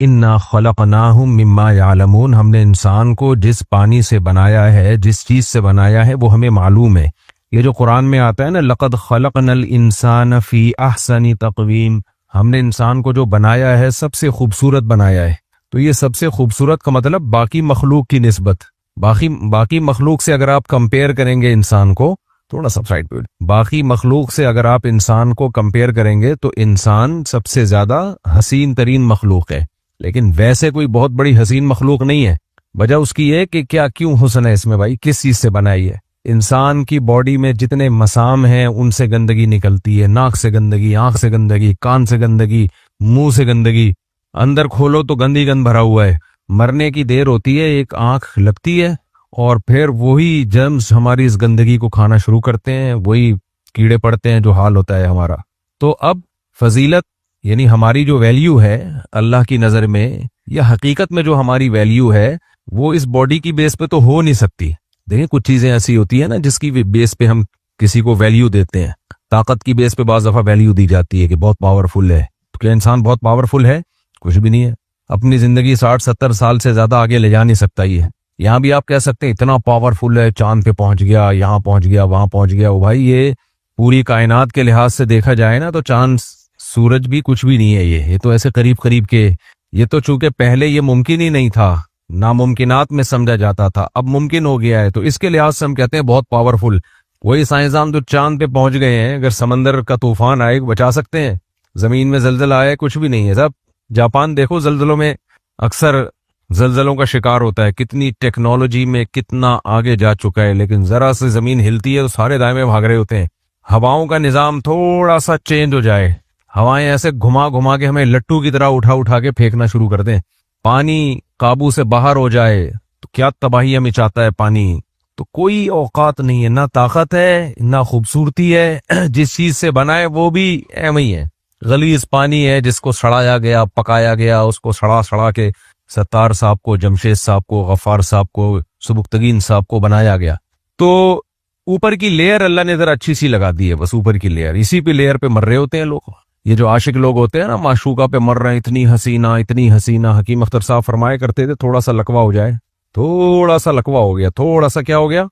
इन्ना खलकनाहुम मिम्मा यालमून, हमने इंसान को जिस पानी से बनाया है, जिस चीज से बनाया है वो हमें मालूम है। ये जो कुरान में आता है ना, लक़द खलकनल इंसान फी अहसनी तक़वीम, हमने इंसान को जो बनाया है सबसे खूबसूरत बनाया है। तो ये सबसे खूबसूरत का मतलब बाकी मखलूक की निस्बत, बाकी मखलूक से अगर आप कंपेयर करेंगे इंसान को, थोड़ा सा साइड पे, बाकी मखलूक से अगर आप इंसान को कंपेयर करेंगे तो इंसान सबसे ज्यादा हसीन तरीन मखलूक है। लेकिन वैसे कोई बहुत बड़ी हसीन मखलूक नहीं है। वजह उसकी है कि क्या क्यों हुस्न है इसमें भाई, किस चीज से बनाई है। इंसान की बॉडी में जितने मसाम हैं उनसे गंदगी निकलती है, नाक से गंदगी, आंख से गंदगी, कान से गंदगी, मुंह से गंदगी, अंदर खोलो तो गंदी गंद भरा हुआ है। मरने की देर होती है, एक आंख लगती है और फिर वही जर्म्स हमारी इस गंदगी को खाना शुरू करते हैं, वही कीड़े पड़ते हैं, जो हाल होता है हमारा। तो अब फजीलत यानी हमारी जो वैल्यू है अल्लाह की नज़र में, या हकीकत में जो हमारी वैल्यू है वो इस बॉडी की बेस पे तो हो नहीं सकती। देखिए कुछ चीज़ें ऐसी होती है ना जिसकी बेस पे हम किसी को वैल्यू देते हैं। ताकत की बेस पे बाज़ दफ़ा वैल्यू दी जाती है कि बहुत पावरफुल है। तो क्या इंसान बहुत पावरफुल है? कुछ भी नहीं है। अपनी ज़िंदगी 60-70 साल से ज़्यादा आगे ले जा नहीं सकता ये। यहाँ भी आप कह सकते हैं इतना पावरफुल है, चांद पे पहुंच गया, यहाँ पहुंच गया, वहां पहुंच गया। वो भाई ये पूरी कायनात के लिहाज से देखा जाए ना तो चांद सूरज भी कुछ भी नहीं है। ये तो ऐसे करीब करीब के, ये तो चूंकि पहले ये मुमकिन ही नहीं था, नामुमकिनात में समझा जाता था, अब मुमकिन हो गया है, तो इसके लिहाज से हम कहते हैं बहुत पावरफुल। वही साइंसदान जो चांद पे पहुंच गए हैं, अगर समंदर का तूफान आए बचा सकते हैं, जमीन में जलजला आए कुछ भी नहीं है साहब। जापान देखो, जलजलों में अक्सर जलजलों का शिकार होता है। कितनी टेक्नोलॉजी में कितना आगे जा चुका है, लेकिन जरा से जमीन हिलती है तो सारे दाएं भाग रहे होते हैं। हवाओं का निजाम थोड़ा सा चेंज हो जाए, हवाएं ऐसे घुमा घुमा के हमें लट्टू की तरह उठा उठा के फेंकना शुरू कर दें, पानी काबू से बाहर हो जाए तो क्या तबाही मचाता है पानी। तो कोई औकात नहीं है, ना ताकत है, ना खूबसूरती है। जिस चीज से बना है वो भी एम ही है, गलीज पानी है जिसको सड़ाया गया, पकाया गया, उसको सड़ा सड़ा के सत्तार साहब को, जमशेद साहब को, गफ्फार साहब को, सुबुक्तगीन साहब को बनाया गया। तो ऊपर की लेयर अल्लाह ने जरा अच्छी सी लगा दी है, बस ऊपर की लेयर, इसी पे लेयर पे मर रहे होते हैं लोग। ये जो आशिक लोग होते हैं ना, माशूका पे मर रहे हैं, इतनी हसीना इतनी हसीना। हकीम अख्तर साहब फरमाया करते थे थोड़ा सा लकवा हो जाए, थोड़ा सा लकवा हो गया, थोड़ा सा क्या हो गया,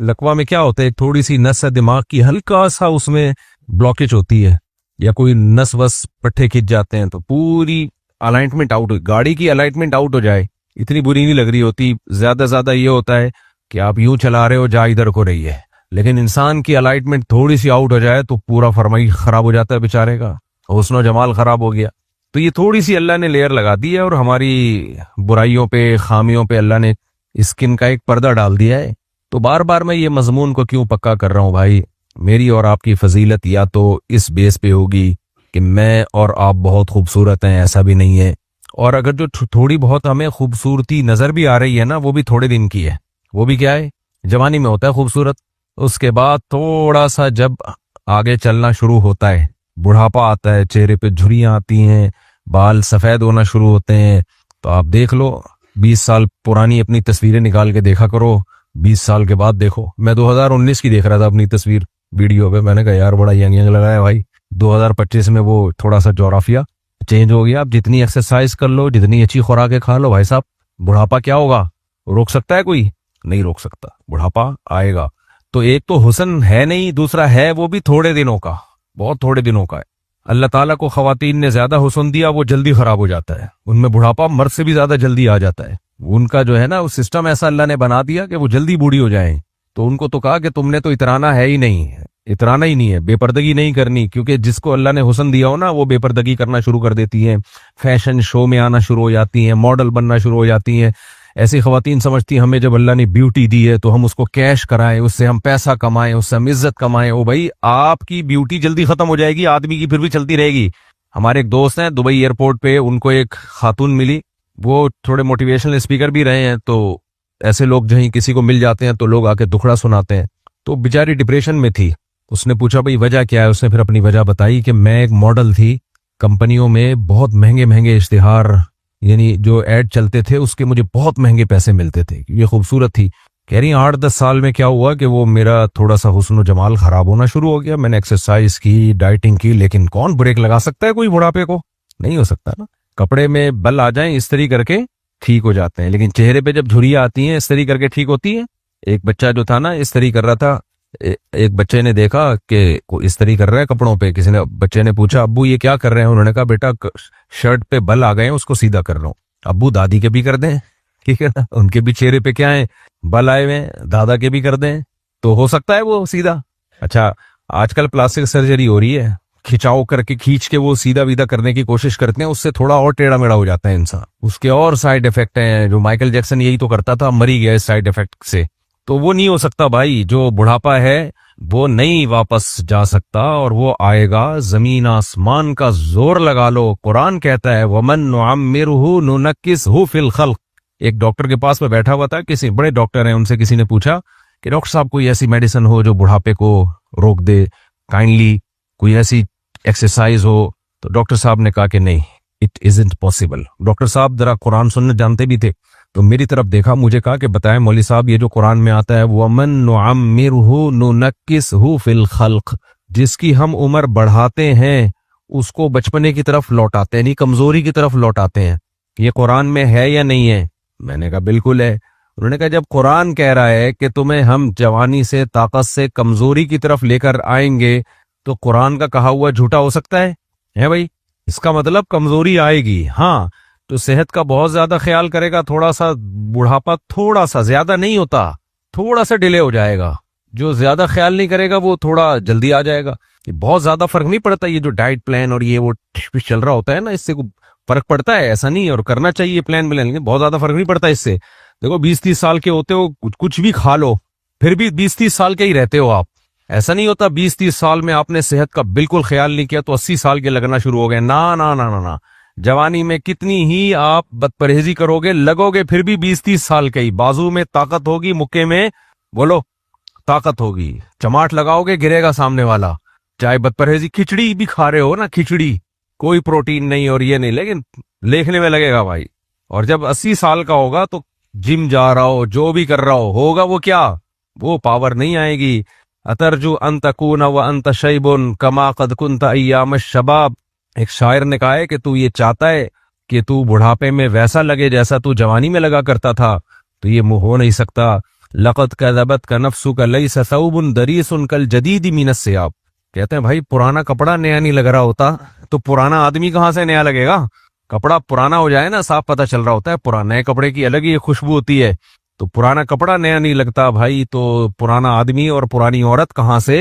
लकवा में क्या होता है, थोड़ी सी नस है दिमाग की, हल्का सा उसमें ब्लॉकेज होती है, या कोई नस वस पट्टे खिंच जाते हैं तो पूरी अलाइनमेंट आउट, गाड़ी की अलाइनमेंट आउट हो जाए, इतनी बुरी नहीं लग रही होती। ज्यादा ये होता है कि आप यूं चला रहे हो, जा इधर को रही है, लेकिन इंसान की अलाइनमेंट थोड़ी सी आउट हो जाए तो पूरा फरमाई खराब हो जाता है बेचारे का, हुस्न जमाल खराब हो गया। तो ये थोड़ी सी अल्लाह ने लेयर लगा दी है और हमारी बुराइयों पे, खामियों पे अल्लाह ने स्किन का एक पर्दा डाल दिया है। तो बार बार मैं ये मजमून को क्यों पक्का कर रहा हूँ भाई, मेरी और आपकी फजीलत या तो इस बेस पे होगी कि मैं और आप बहुत खूबसूरत हैं, ऐसा भी नहीं है। और अगर जो थोड़ी बहुत हमें खूबसूरती नजर भी आ रही है ना, वो भी थोड़े दिन की है। वो भी क्या है, जवानी में होता है खूबसूरत, उसके बाद थोड़ा सा जब आगे चलना शुरू होता है, बुढ़ापा आता है, चेहरे पे झुर्रियां आती हैं, बाल सफेद होना शुरू होते हैं। तो आप देख लो, 20 साल पुरानी अपनी तस्वीरें निकाल के देखा करो, 20 साल के बाद देखो। मैं 2019 की देख रहा था अपनी तस्वीर वीडियो पे, मैंने कहा यार बड़ा यंग यंग लगा है भाई। 2025 में वो थोड़ा सा जोग्राफिया चेंज हो गया। आप जितनी एक्सरसाइज कर लो, जितनी अच्छी खुराकें खा लो भाई साहब, बुढ़ापा क्या होगा, रोक सकता है कोई? नहीं रोक सकता, बुढ़ापा आएगा। तो एक तो हुस्न है नहीं, दूसरा है वो भी थोड़े दिनों का, बहुत थोड़े दिनों का है। अल्लाह ताला को खवातीन ने ज्यादा हुस्न दिया, वो जल्दी खराब हो जाता है, उनमें बुढ़ापा मर्द से भी ज्यादा जल्दी आ जाता है। उनका जो है ना वो सिस्टम ऐसा अल्लाह ने बना दिया कि वो जल्दी बूढ़ी हो जाए। तो उनको तो कहा कि तुमने तो इतराना है ही नहीं, इतराना ही नहीं है, बेपर्दगी नहीं करनी, क्योंकि जिसको अल्लाह ने हुस्न दिया हो ना वो बेपर्दगी करना शुरू कर देती है, फैशन शो में आना शुरू हो जाती है, मॉडल बनना शुरू हो जाती है। ऐसी खवातीन समझती हमें जब अल्लाह ने ब्यूटी दी है तो हम उसको कैश कराएं, उससे हम पैसा कमाएं, उससे हम इज्जत कमाएं। ओ भाई, आपकी ब्यूटी जल्दी खत्म हो जाएगी, आदमी की फिर भी चलती रहेगी। हमारे एक दोस्त हैं दुबई एयरपोर्ट पे, उनको एक खातून मिली, वो थोड़े मोटिवेशनल स्पीकर भी रहे हैं। तो ऐसे लोग जो किसी को मिल जाते हैं तो लोग आके दुखड़ा सुनाते हैं। तो बेचारी डिप्रेशन में थी। उसने पूछा भाई वजह क्या है, उसने फिर अपनी वजह बताई कि मैं एक मॉडल थी, कंपनियों में बहुत महंगे महंगे इश्तिहार यानी जो एड चलते थे उसके मुझे बहुत महंगे पैसे मिलते थे, ये खूबसूरत थी। कह रही 8-10 साल में क्या हुआ कि वो मेरा थोड़ा सा हुस्न जमाल खराब होना शुरू हो गया। मैंने एक्सरसाइज की, डाइटिंग की, लेकिन कौन ब्रेक लगा सकता है कोई बुढ़ापे को? नहीं हो सकता ना। कपड़े में बल आ जाए इस्त्री करके ठीक हो जाते हैं, लेकिन चेहरे पे जब झुर्रियां आती हैं इस्त्री करके ठीक होती है। एक बच्चा जो था ना इस्त्री कर रहा था, एक बच्चे ने देखा कि कोई इस्त्री कर रहा है कपड़ों पे, किसी ने बच्चे ने पूछा अब्बू ये क्या कर रहे हैं, उन्होंने कहा बेटा शर्ट पे बल आ गए हैं उसको सीधा कर रहा हूँ। अब्बू दादी के भी कर दें, ठीक है ना, उनके भी चेहरे पे क्या है बल आए हुए हैं, दादा के भी कर दें तो हो सकता है वो सीधा। अच्छा आजकल प्लास्टिक सर्जरी हो रही है, खिंचाव करके खींच के वो सीधा विधा करने की कोशिश करते हैं, उससे थोड़ा और टेढ़ा मेढ़ा हो जाता है इंसान, उसके और साइड इफेक्ट हैं। जो माइकल जैक्सन यही तो करता था, मर ही गया इस साइड इफेक्ट से। तो वो नहीं हो सकता भाई, जो बुढ़ापा है वो नहीं वापस जा सकता और वो आएगा। जमीन आसमान का जोर लगा लो, कुरान कहता है वमन नुअम्मिरहु नुनक्किसहु फिल खल्क। एक डॉक्टर के पास में बैठा हुआ था, किसी बड़े डॉक्टर हैं, उनसे किसी ने पूछा कि डॉक्टर साहब कोई ऐसी मेडिसिन हो जो बुढ़ापे को रोक दे, काइंडली कोई ऐसी एक्सरसाइज हो। तो डॉक्टर साहब ने कहा कि नहीं, इट इजंट पॉसिबल। डॉक्टर साहब जरा कुरान सुनने जानते भी थे, तो मेरी तरफ देखा, मुझे कहा कि बताएं मौली साहब ये जो कुरान में आता है वमन नुअम्मिरहु नुनक्किसहु फिल खल्क, जिसकी हम उम्र बढ़ाते हैं उसको बचपने की तरफ लौटाते हैं, नहीं कमजोरी की तरफ लौटाते हैं। ये कुरान में है या नहीं है? मैंने कहा बिल्कुल है। उन्होंने कहा जब कुरान कह रहा है कि तुम्हें हम जवानी से ताकत से कमजोरी की तरफ लेकर आएंगे, तो कुरान का कहा हुआ झूठा हो सकता है भाई? इसका मतलब कमजोरी आएगी। हाँ तो सेहत का बहुत ज्यादा ख्याल करेगा, थोड़ा सा बुढ़ापा थोड़ा सा, ज्यादा नहीं होता, थोड़ा सा डिले हो जाएगा। जो ज्यादा ख्याल नहीं करेगा वो थोड़ा जल्दी आ जाएगा। ये बहुत ज्यादा फर्क नहीं पड़ता, ये जो डाइट प्लान और ये वो चल रहा होता है ना, इससे फर्क पड़ता है ऐसा नहीं, और करना चाहिए प्लान प्लान, लेकिन बहुत ज्यादा फर्क नहीं पड़ता इससे। देखो 20-30 साल के होते हो, कुछ भी खा लो फिर भी 20-30 साल के ही रहते हो आप। ऐसा नहीं होता 20-30 साल में आपने सेहत का बिल्कुल ख्याल नहीं किया तो 80 साल के लगना शुरू हो गए। ना ना ना ना ना, जवानी में कितनी ही आप बदपरहेजी करोगे लगोगे फिर भी 20-30 साल के ही। बाजू में ताकत होगी, मुक्के में बोलो ताकत होगी, चमाट लगाओगे गिरेगा सामने वाला। चाहे बदपरहेजी खिचड़ी भी खा रहे हो ना, खिचड़ी कोई प्रोटीन नहीं और ये नहीं, लेकिन लेखने में लगेगा भाई। और जब 80 साल का होगा तो जिम जा रहा हो, जो भी कर रहा हो, होगा वो क्या, वो पावर नहीं आएगी। अतरजु अन तकूना व अंत शैबुन कमा कद कुंत अय्याम शबाब। एक शायर ने कहा है कि तू ये चाहता है कि तू बुढ़ापे में वैसा लगे जैसा तू जवानी में लगा करता था, तो ये हो नहीं सकता। लक़द कज़बत का नफ्सु का लैसा सौबुन दरीसुन कल जदीदी मिनस सियाब। कहते हैं भाई पुराना कपड़ा नया नहीं लग रहा होता तो पुराना आदमी कहां से नया लगेगा? कपड़ा पुराना हो जाए ना, साफ पता चल रहा होता है। पुराने कपड़े की अलग ही खुशबू होती है, तो पुराना कपड़ा नया नहीं लगता भाई, तो पुराना आदमी और पुरानी औरत कहां से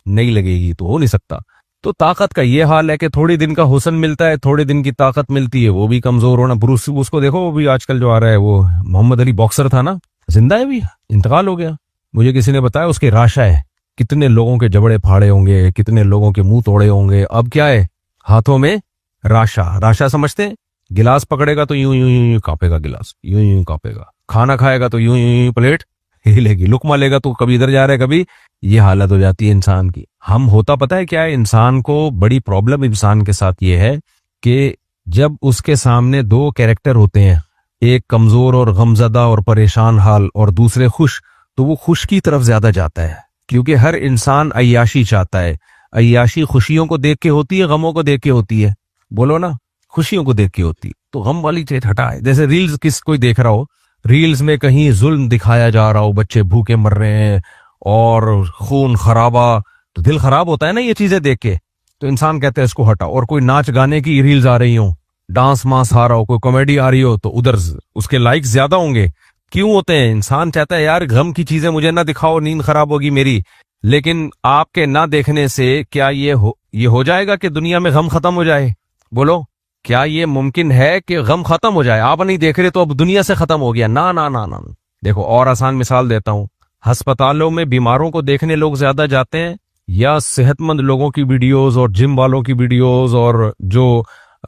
नहीं लगेगी? तो हो नहीं सकता। तो ताकत का ये हाल है कि थोड़ी दिन का हुस्न मिलता है, थोड़ी दिन की ताकत मिलती है, वो भी कमजोर होना। ब्रूस उसको देखो, वो भी आजकल जो आ रहा है, वो मोहम्मद अली बॉक्सर था ना, जिंदा है भी, इंतकाल हो गया। मुझे किसी ने बताया उसके राशा है, कितने लोगों के जबड़े फाड़े होंगे, कितने लोगों के मुंह तोड़े होंगे। अब क्या है हाथों में राशा। राशा समझते हैं? गिलास पकड़ेगा तो यूं यूं यूं कांपेगा, गिलास यूं यूं कांपेगा। खाना खाएगा तो यूं यूं प्लेट हिलेगी। लुकमा लेगा तो कभी इधर जा रहा है, कभी ये हालत हो जाती है इंसान की। हम होता पता है क्या है इंसान को? बड़ी प्रॉब्लम इंसान के साथ ये है कि जब उसके सामने दो कैरेक्टर होते हैं, एक कमजोर और गमजदा और परेशान हाल और दूसरे खुश, तो वो खुश की तरफ ज्यादा जाता है, क्योंकि हर इंसान अय्याशी चाहता है। अय्याशी खुशियों को देख के होती है, गमों को देख के होती है? बोलो ना, खुशियों को देख के होती। तो गम वाली चीज हटाए। जैसे रील्स किस कोई देख रहा हो, रील्स में कहीं जुल्म दिखाया जा रहा हो, बच्चे भूखे मर रहे हैं और खून खराबा, तो दिल खराब होता है ना ये चीजें देख के। तो इंसान कहते हैं इसको हटाओ। और कोई नाच गाने की रील्स आ रही हो, डांस मांस आ रहा हो, कोई कॉमेडी आ रही हो, तो उधर उसके लाइक्स ज्यादा होंगे। क्यों होते हैं? इंसान चाहता है यार गम की चीजें मुझे ना दिखाओ, नींद खराब होगी मेरी। लेकिन आपके ना देखने से क्या ये हो जाएगा कि दुनिया में गम खत्म हो जाए? बोलो, क्या ये मुमकिन है कि गम खत्म हो जाए? आप नहीं देख रहे तो अब दुनिया से खत्म हो गया? ना ना ना ना। देखो और आसान मिसाल देता हूं, अस्पतालों में बीमारों को देखने लोग ज्यादा जाते हैं या सेहतमंद लोगों की वीडियोस और जिम वालों की वीडियोस और जो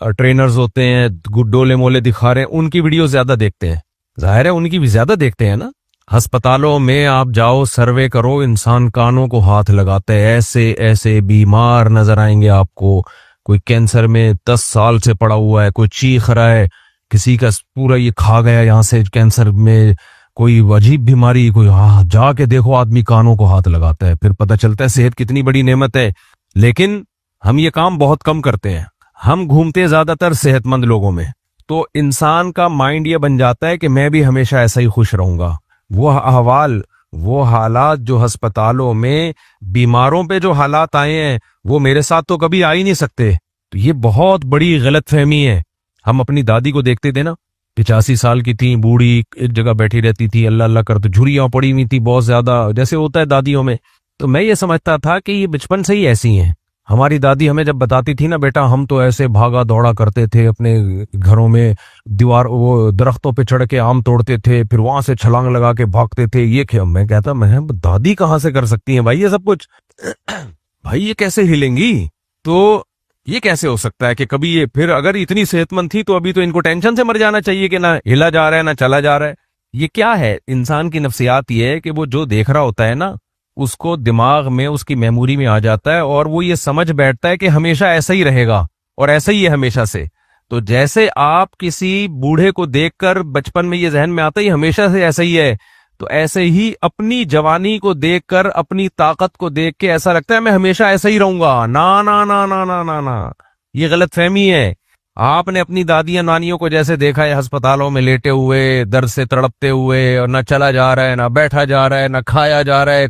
ट्रेनर्स होते हैं गुड्डोले मोले दिखा रहे हैं उनकी वीडियो ज्यादा देखते हैं? जाहिर है उनकी भी ज्यादा देखते हैं ना। अस्पतालों में आप जाओ, सर्वे करो, इंसान कानों को हाथ लगाते हैं, ऐसे ऐसे बीमार नजर आएंगे आपको। कोई कैंसर में 10 साल से पड़ा हुआ है, कोई चीख रहा है, किसी का पूरा ये खा गया यहां से कैंसर में, कोई अजीब बीमारी, कोई जाके देखो आदमी कानों को हाथ लगाता है, फिर पता चलता है सेहत कितनी बड़ी नेमत है। लेकिन हम ये काम बहुत कम करते हैं। हम घूमते हैं ज्यादातर सेहतमंद लोगों में, तो इंसान का माइंड ये बन जाता है कि मैं भी हमेशा ऐसा ही खुश रहूंगा। वो अहवाल, वो हालात जो अस्पतालों में बीमारों पे जो हालात आए हैं, वो मेरे साथ तो कभी आ ही नहीं सकते। तो ये बहुत बड़ी गलतफहमी है। हम अपनी दादी को देखते थे ना, 85 साल की थी, बूढ़ी, एक जगह बैठी रहती थी, अल्लाह अल्लाह करते, झुर्रियां पड़ी हुई थी बहुत ज्यादा, जैसे होता है दादियों में। तो मैं ये समझता था कि ये बचपन से ही ऐसी हैं। हमारी दादी हमें जब बताती थी ना, बेटा हम तो ऐसे भागा दौड़ा करते थे अपने घरों में, दीवार वो दरख्तों पे चढ़ के आम तोड़ते थे, फिर वहां से छलांग लगा के भागते थे, ये क्या। मैं कहता, मैं दादी कहाँ से कर सकती हैं भाई ये सब कुछ। भाई ये कैसे हिलेंगी? तो ये कैसे हो सकता है कि कभी ये, फिर अगर इतनी सेहतमंद थी तो अभी तो इनको टेंशन से मर जाना चाहिए कि ना हिला जा रहा है ना चला जा रहा है। ये क्या है? इंसान की नफ्सियात ये है कि वो जो देख रहा होता है ना, उसको दिमाग में, उसकी मेमोरी में आ जाता है और वो ये समझ बैठता है कि हमेशा ऐसा ही रहेगा और ऐसा ही है हमेशा से। तो जैसे आप किसी बूढ़े को देखकर बचपन में ये जहन में आता है हमेशा से ऐसा ही है, तो ऐसे ही अपनी जवानी को देखकर, अपनी ताकत को देख के ऐसा लगता है मैं हमेशा ऐसा ही रहूंगा। ना ना ना ना ना ना ना, ये गलतफहमी है। आपने अपनी दादियां नानियों को जैसे देखा है अस्पतालों में लेटे हुए, दर्द से तड़पते हुए, और ना चला जा रहा है, ना बैठा जा रहा है, ना खाया जा रहा है,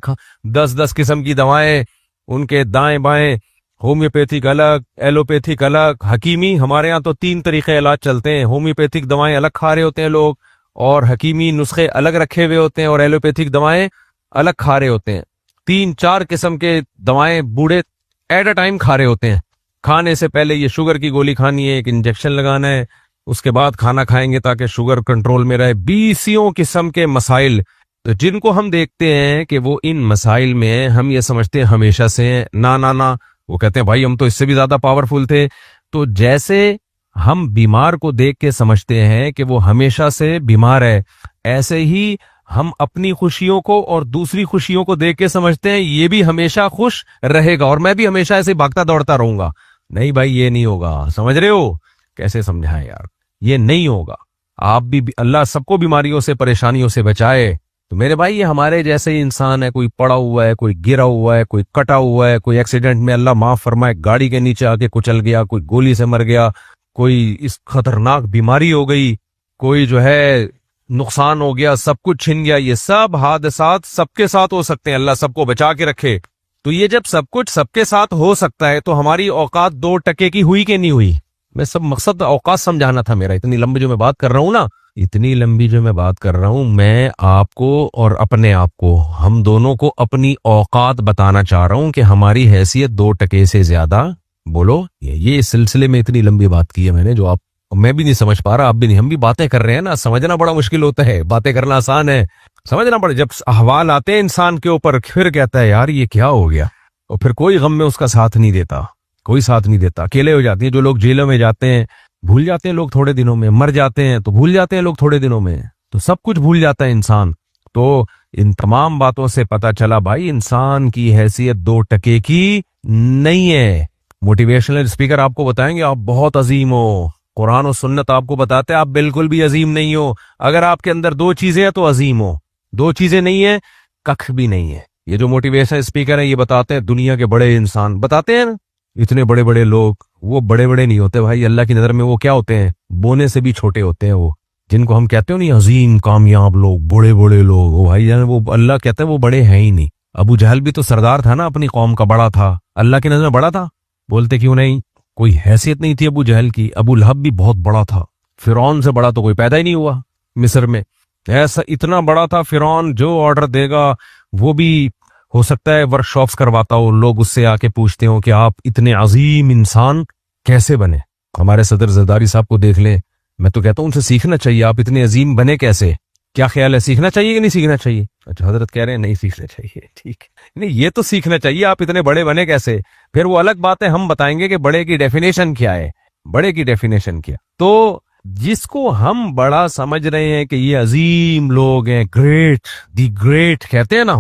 10-10 किस्म की दवाएं उनके दाएं बाएं, होम्योपैथिक अलग, एलोपैथिक अलग, हकीमी। हमारे यहाँ तो 3 तरीके इलाज चलते हैं। होम्योपैथिक दवाएं अलग खा रहे होते हैं लोग, और हकीमी नुस्खे अलग रखे हुए होते हैं, और एलोपैथिक दवाएं अलग खा रहे होते हैं। 3-4 किस्म के दवाएं बूढ़े एट अ टाइम खा रहे होते हैं। खाने से पहले ये शुगर की गोली खानी है, एक इंजेक्शन लगाना है, उसके बाद खाना खाएंगे ताकि शुगर कंट्रोल में रहे। 20 किस्म के मसाइल, तो जिनको हम देखते हैं कि वो इन मसाइल में, हम ये समझते हैं हमेशा से। ना ना ना, वो कहते हैं भाई हम तो इससे भी ज्यादा पावरफुल थे। तो जैसे हम बीमार को देख के समझते हैं कि वो हमेशा से बीमार है, ऐसे ही हम अपनी खुशियों को और दूसरी खुशियों को देख के समझते हैं ये भी हमेशा खुश रहेगा और मैं भी हमेशा ऐसे भागता दौड़ता रहूंगा। नहीं भाई, ये नहीं होगा। समझ रहे हो? कैसे समझाएं यार, ये नहीं होगा। आप भी, अल्लाह सबको बीमारियों से, परेशानियों से बचाए। तो मेरे भाई, ये हमारे जैसे ही इंसान है, कोई पड़ा हुआ है, कोई गिरा हुआ है, कोई कटा हुआ है, कोई एक्सीडेंट में अल्लाह माफ फरमाए गाड़ी के नीचे आके कुचल गया, कोई गोली से मर गया, कोई इस खतरनाक बीमारी हो गई, कोई जो है नुकसान हो गया, सब कुछ छिन गया। ये सब हादसात सबके साथ हो सकते हैं, अल्लाह सबको बचा के रखे। तो ये जब सब कुछ सबके साथ हो सकता है तो हमारी औकात 2 टके की हुई कि नहीं हुई? मैं सब मकसद औकात समझाना था मेरा। इतनी लंबी जो मैं बात कर रहा हूं ना, इतनी लंबी जो मैं बात कर रहा हूं, मैं आपको और अपने आप को, हम दोनों को अपनी औकात बताना चाह रहा हूं कि हमारी हैसियत 2 टके से ज्यादा। बोलो, ये इस सिलसिले में इतनी लंबी बात की है मैंने, जो आप, मैं भी नहीं समझ पा रहा, आप भी नहीं। हम भी बातें कर रहे हैं ना, समझना बड़ा मुश्किल होता है, बातें करना आसान है, समझना पड़े। जब अहवाल आते हैं इंसान के ऊपर, फिर कहता है यार ये क्या हो गया, और फिर कोई गम में उसका साथ नहीं देता, कोई साथ नहीं देता। अकेले हो जाती है। जो लोग जेलों में जाते हैं, भूल जाते हैं लोग थोड़े दिनों में, मर जाते हैं तो भूल जाते हैं लोग थोड़े दिनों में, तो सब कुछ भूल जाता है इंसान। तो इन तमाम बातों से पता चला भाई, इंसान की हैसियत 2 टके की नहीं है। मोटिवेशनल स्पीकर आपको बताएंगे आप बहुत अजीम हो, कुरान और सुन्नत आपको बताते हैं आप बिल्कुल भी अजीम नहीं हो। अगर आपके अंदर 2 चीजें हैं तो अजीम हो, 2 चीजें नहीं है, कख भी नहीं है। ये जो मोटिवेशनल स्पीकर है ये बताते हैं, दुनिया के बड़े इंसान बताते हैं ना, इतने बड़े बड़े लोग, वो बड़े बड़े नहीं होते भाई। अल्लाह की नजर में वो क्या होते हैं? बोने से भी छोटे होते हैं। वो जिनको हम कहते हो नहीं अजीम कामयाब लोग, बड़े बड़े लोग, वो भाई जान, वो अल्लाह कहते हैं वो बड़े हैं ही नहीं। अबू जहल भी तो सरदार था ना, अपनी कौम का बड़ा था, अल्लाह की नजर में बड़ा था। बोलते क्यों नहीं? कोई हैसियत नहीं थी अबू जहल की। अबू लहब भी बहुत बड़ा था, फिरौन से बड़ा तो कोई पैदा ही नहीं हुआ मिस्र में। ऐसा इतना बड़ा था फिरौन, जो ऑर्डर देगा वो भी हो सकता है वर्कशॉप्स करवाता हो, लोग उससे आके पूछते हो कि आप इतने अजीम इंसान कैसे बने। हमारे सदर जरदारी साहब को देख लें, मैं तो कहता हूं उनसे सीखना चाहिए, आप इतने अजीम बने कैसे? क्या ख्याल है, सीखना चाहिए कि नहीं सीखना चाहिए? अच्छा, हजरत कह रहे हैं नहीं सीखना चाहिए, ठीक नहीं, ये तो सीखना चाहिए, आप इतने बड़े बने कैसे? फिर वो अलग बात है, हम बताएंगे कि बड़े की डेफिनेशन क्या है, बड़े की डेफिनेशन क्या। तो जिसको हम बड़ा समझ रहे हैं कि ये अजीम लोग हैं, ग्रेट, दी ग्रेट कहते हैं ना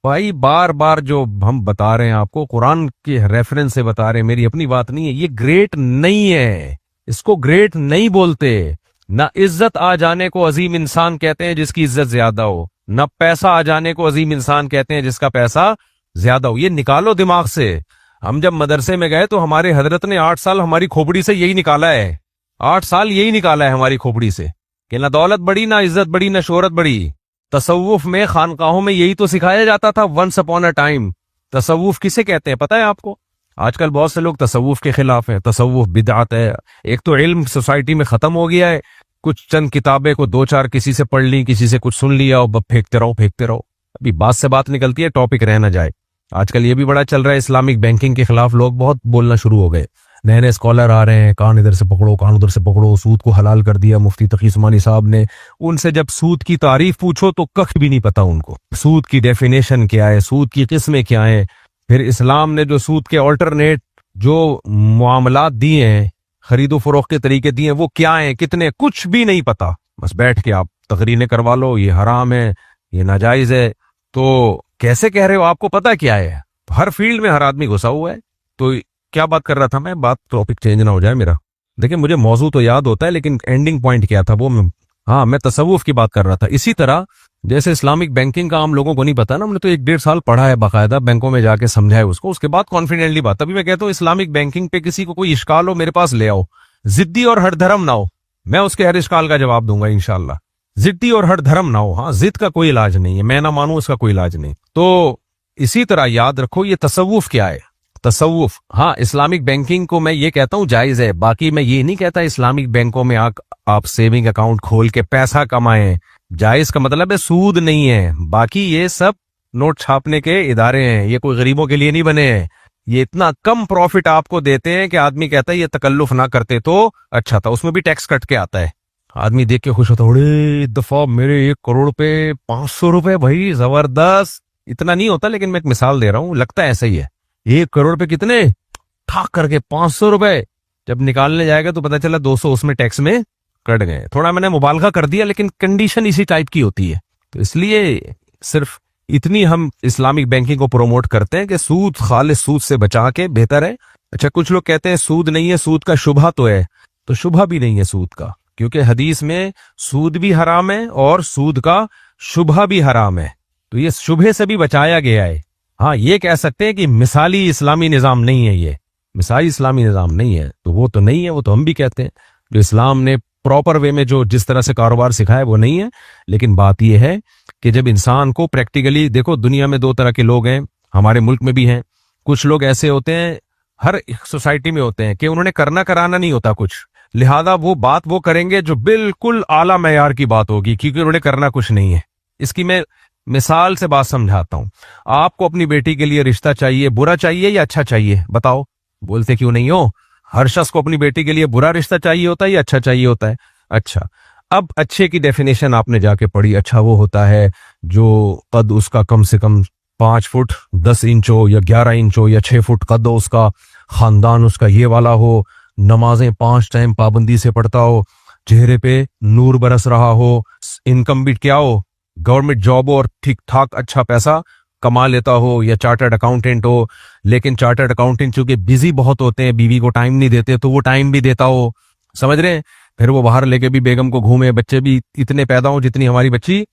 भाई, बार बार जो हम बता रहे हैं आपको, कुरान के रेफरेंस से बता रहे हैं, मेरी अपनी बात नहीं है, ये ग्रेट नहीं है, इसको ग्रेट नहीं बोलते। ना इज्जत आ जाने को अजीम इंसान कहते हैं जिसकी इज्जत ज्यादा हो, ना पैसा आ जाने को अजीम इंसान कहते हैं जिसका पैसा ज्यादा हो। ये निकालो दिमाग से। हम जब मदरसे में गए तो हमारे हजरत ने 8 साल हमारी खोपड़ी से यही निकाला है। 8 साल यही निकाला है हमारी खोपड़ी से कि ना दौलत बढ़ी, ना इज्जत बढ़ी, ना शोहरत बढ़ी। तसव्वुफ में, खानकाहों में यही तो सिखाया जाता था वंस अपॉन अ टाइम। तसव्वुफ किसे कहते हैं पता है आपको? आजकल बहुत से लोग तसव्वुफ के खिलाफ हैं। तसव्वुफ बिदअत है। एक तो इल्म सोसाइटी में खत्म हो गया है। कुछ चंद किताबें को 2-4 किसी से पढ़ ली, किसी से कुछ सुन लिया और फेंकते रहो फेंकते रहो। अभी बात से बात निकलती है, टॉपिक रह ना जाए। आजकल ये भी बड़ा चल रहा है, इस्लामिक बैंकिंग के खिलाफ लोग बहुत बोलना शुरू हो गए। नए नए स्कॉलर आ रहे हैं, कान इधर से पकड़ो कान उधर से पकड़ो, सूद को हलाल कर दिया मुफ्ती तकी उस्मानी साहब ने। उनसे जब सूद की तारीफ पूछो तो कख भी नहीं पता उनको। सूद की डेफिनेशन क्या है, सूद की किस्में क्या है, फिर इस्लाम ने जो सूद के ऑल्टरनेट जो मामलात दिए हैं, खरीदो फरोख्त के तरीके दिए हैं, वो क्या है, कितने, कुछ भी नहीं पता। बस बैठ के आप तकरीरें करवा लो, ये हराम है, ये नाजायज है। तो कैसे कह रहे हो, आपको पता क्या है? तो हर फील्ड में हर आदमी घुसा हुआ है। तो क्या बात कर रहा था मैं, बात टॉपिक चेंज ना हो जाए मेरा। देखिए मुझे मौजू तो याद होता है, लेकिन एंडिंग पॉइंट क्या था वो मैं तसव्वुफ की बात कर रहा था। इसी तरह जैसे इस्लामिक बैंकिंग का आम लोगों को नहीं पता ना, हमने तो 1-1.5 साल पढ़ा है बाकायदा, बैंकों में जाके समझा है उसको, उसके बाद कॉन्फिडेंटली बात। तभी मैं कहता हूँ इस्लामिक बैंकिंग पे किसी को कोई इश्काल हो मेरे पास ले आओ, जिद्दी और हर धर्म ना हो, मैं उसके हर इश्काल का जवाब दूंगा इंशाल्लाह। जिद्दी और हर धर्म ना हो। हाँ, जिद का कोई इलाज नहीं है, मैं ना मानूं उसका कोई इलाज नहीं। तो इसी तरह याद रखो ये तसव्वुफ क्या है। तसव्वुफ, हाँ, इस्लामिक बैंकिंग को मैं ये कहता हूँ जायज है। बाकी मैं ये नहीं कहता इस्लामिक बैंकों में आप सेविंग अकाउंट खोल के पैसा कमाएं। जायज का मतलब है सूद नहीं है। बाकी ये सब नोट छापने के इदारे हैं, ये कोई गरीबों के लिए नहीं बने हैं। ये इतना कम प्रॉफिट आपको देते हैं कि आदमी कहता है ये तकल्लुफ ना करते तो अच्छा था। उसमें भी टैक्स कट के आता है। आदमी देख के खुश होता है, दफा मेरे 1 करोड़ पे 500 रुपए, भाई जबरदस्त। इतना नहीं होता, लेकिन मैं एक मिसाल दे रहा हूं, लगता है ऐसा ही है। 1 करोड़ पे कितने, ठाक करके 500 रुपए। जब निकालने जाएगा तो पता चला 200 उसमें टैक्स में कट गए। थोड़ा मैंने मुबालगा कर दिया, लेकिन कंडीशन इसी टाइप की होती है। तो इसलिए सिर्फ इतनी हम इस्लामिक बैंकिंग को प्रोमोट करते हैं कि सूद, खालिस सूद से बचा के बेहतर है। अच्छा, कुछ लोग कहते हैं सूद नहीं है, सूद का शुबहा तो है। तो शुबहा भी नहीं है सूद का, क्योंकि हदीस में सूद भी हराम है और सूद का शुबहा भी हराम है। तो ये शुबहे से भी बचाया गया है। हाँ, ये कह सकते हैं कि मिसाली इस्लामी निजाम नहीं है, ये मिसाली इस्लामी निजाम नहीं है, तो वो तो नहीं है, वो तो हम भी कहते हैं। जो इस्लाम ने प्रॉपर वे में जो जिस तरह से कारोबार सिखाया वो नहीं है। लेकिन बात यह है कि जब इंसान को प्रैक्टिकली देखो, दुनिया में 2 तरह के लोग हैं, हमारे मुल्क में भी हैं। कुछ लोग ऐसे होते हैं, हर सोसाइटी में होते हैं, कि उन्होंने करना कराना नहीं होता कुछ, लिहाजा वो बात वो करेंगे जो बिल्कुल आला मैयार की बात होगी, क्योंकि उन्होंने करना कुछ नहीं है। इसकी मैं मिसाल से बात समझाता हूं। आपको अपनी बेटी के लिए रिश्ता चाहिए, बुरा चाहिए या अच्छा चाहिए, बताओ? बोलते क्यों नहीं हो? हर शख्स को अपनी बेटी के लिए बुरा रिश्ता चाहिए होता है या अच्छा चाहिए होता है? अच्छा। अब अच्छे की डेफिनेशन आपने जाके पढ़ी। अच्छा वो होता है जो कद उसका कम से कम 5 फुट 10 इंच हो, या 11 इंच हो, या 6 फुट कद हो उसका, खानदान उसका ये वाला हो, नमाजें 5 टाइम पाबंदी से पढ़ता हो, चेहरे पे नूर बरस रहा हो, इनकम भी क्या हो, गवर्नमेंट जॉब हो और ठीक ठाक अच्छा पैसा कमा लेता हो, या चार्टर्ड अकाउंटेंट हो। लेकिन चार्टर्ड अकाउंटेंट चूंकि बिजी बहुत होते हैं, बीवी को टाइम नहीं देते, तो वो टाइम भी देता हो, समझ रहे हैं? फिर वो बाहर लेके भी बेगम को घूमे, बच्चे भी इतने पैदा हो जितनी हमारी बच्ची।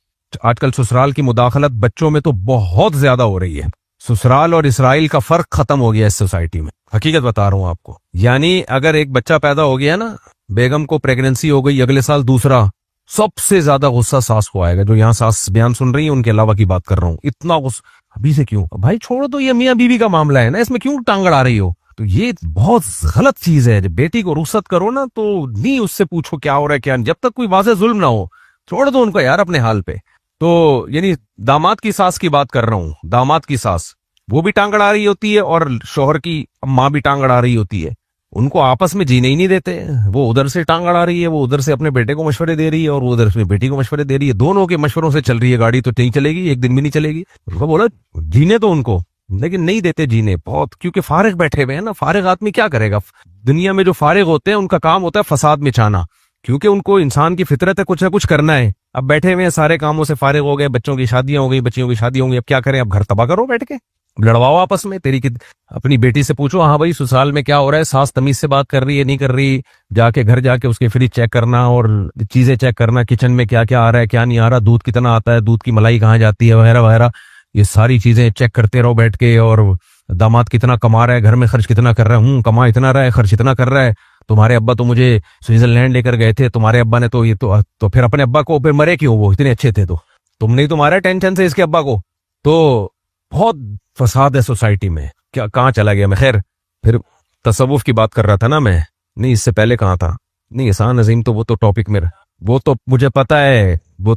आजकल ससुराल की मुदाखलत बच्चों में तो बहुत ज्यादा हो रही है। ससुराल और इसराइल का फर्क खत्म हो गया इस सोसाइटी में, हकीकत बता रहा हूं आपको। यानी अगर एक बच्चा पैदा हो गया ना, बेगम को प्रेगनेंसी हो गई, अगले साल दूसरा, सबसे ज्यादा गुस्सा सास को आएगा। जो यहाँ सास बयान सुन रही है उनके अलावा की बात कर रहा हूँ। इतना गुस्सा अभी से क्यों? भाई छोड़ो, तो ये मियाँ बीवी का मामला है ना, इसमें क्यों टांग अड़ा रही हो? तो ये बहुत गलत चीज है। जब बेटी को रुखसत करो ना, तो नहीं उससे पूछो क्या हो रहा है क्या नहीं, जब तक कोई वाज़ेह जुल्म ना हो, छोड़ दो उनको यार अपने हाल पे। तो यानी दामाद की सास की बात कर रहा हूँ। दामाद की सास वो भी टांग अड़ा रही होती है और शोहर की माँ भी टांग अड़ा रही होती है। उनको आपस में जीने ही नहीं देते। वो उधर से टांग अड़ा रही है, वो उधर से अपने बेटे को मशवरे दे रही है, और वो उधर से बेटी को मशवरे दे रही है। दोनों के मशवरों से चल रही है गाड़ी, तो नहीं चलेगी, एक दिन भी नहीं चलेगी। उनको बोला जीने तो उनको, लेकिन नहीं देते जीने बहुत, क्योंकि फारिग बैठे हुए हैं ना। फारिग आदमी क्या करेगा? दुनिया में जो फारिग होते हैं उनका काम होता है फसाद मचाना, क्योंकि उनको इंसान की फितरत है कुछ ना कुछ करना है। अब बैठे हुए हैं, सारे कामों से फारिग हो गए, बच्चों की शादियां हो गई, बच्चियों की शादी होंगी, अब क्या करें? अब घर तबाह करो बैठ के, लड़वाओ आपस में। तेरी की अपनी बेटी से पूछो, हाँ भाई ससुराल में क्या हो रहा है, सास तमीज से बात कर रही है नहीं कर रही, जाके घर जाके उसके फ्रिज चेक करना और चीजें चेक करना, किचन में क्या क्या आ रहा है क्या नहीं आ रहा, दूध कितना आता है, दूध की मलाई कहाँ जाती है, वगैरह वगैरह। ये सारी चीजें चेक करते रहो बैठ के। और दामाद कितना कमा रहा है, घर में खर्च कितना कर रहा है, कमा इतना रहा है, खर्च इतना कर रहा है, तुम्हारे अब्बा तो मुझे स्विट्जरलैंड लेकर गए थे, तुम्हारे अब्बा ने तो ये तो फिर अपने अब्बा को फिर मरे क्यों, वो इतने अच्छे थे तो तुमने ही तो मारा टेंशन से इसके अब्बा को। तो बहुत फसाद है सोसाइटी में, क्या कहाँ चला गया मैं। खैर फिर तसव्वुफ की बात कर रहा था ना मैं, नहीं इससे पहले कहाँ था, नहीं एहसान अजीम तो वो तो टॉपिक मेरा, वो तो मुझे पता है, वो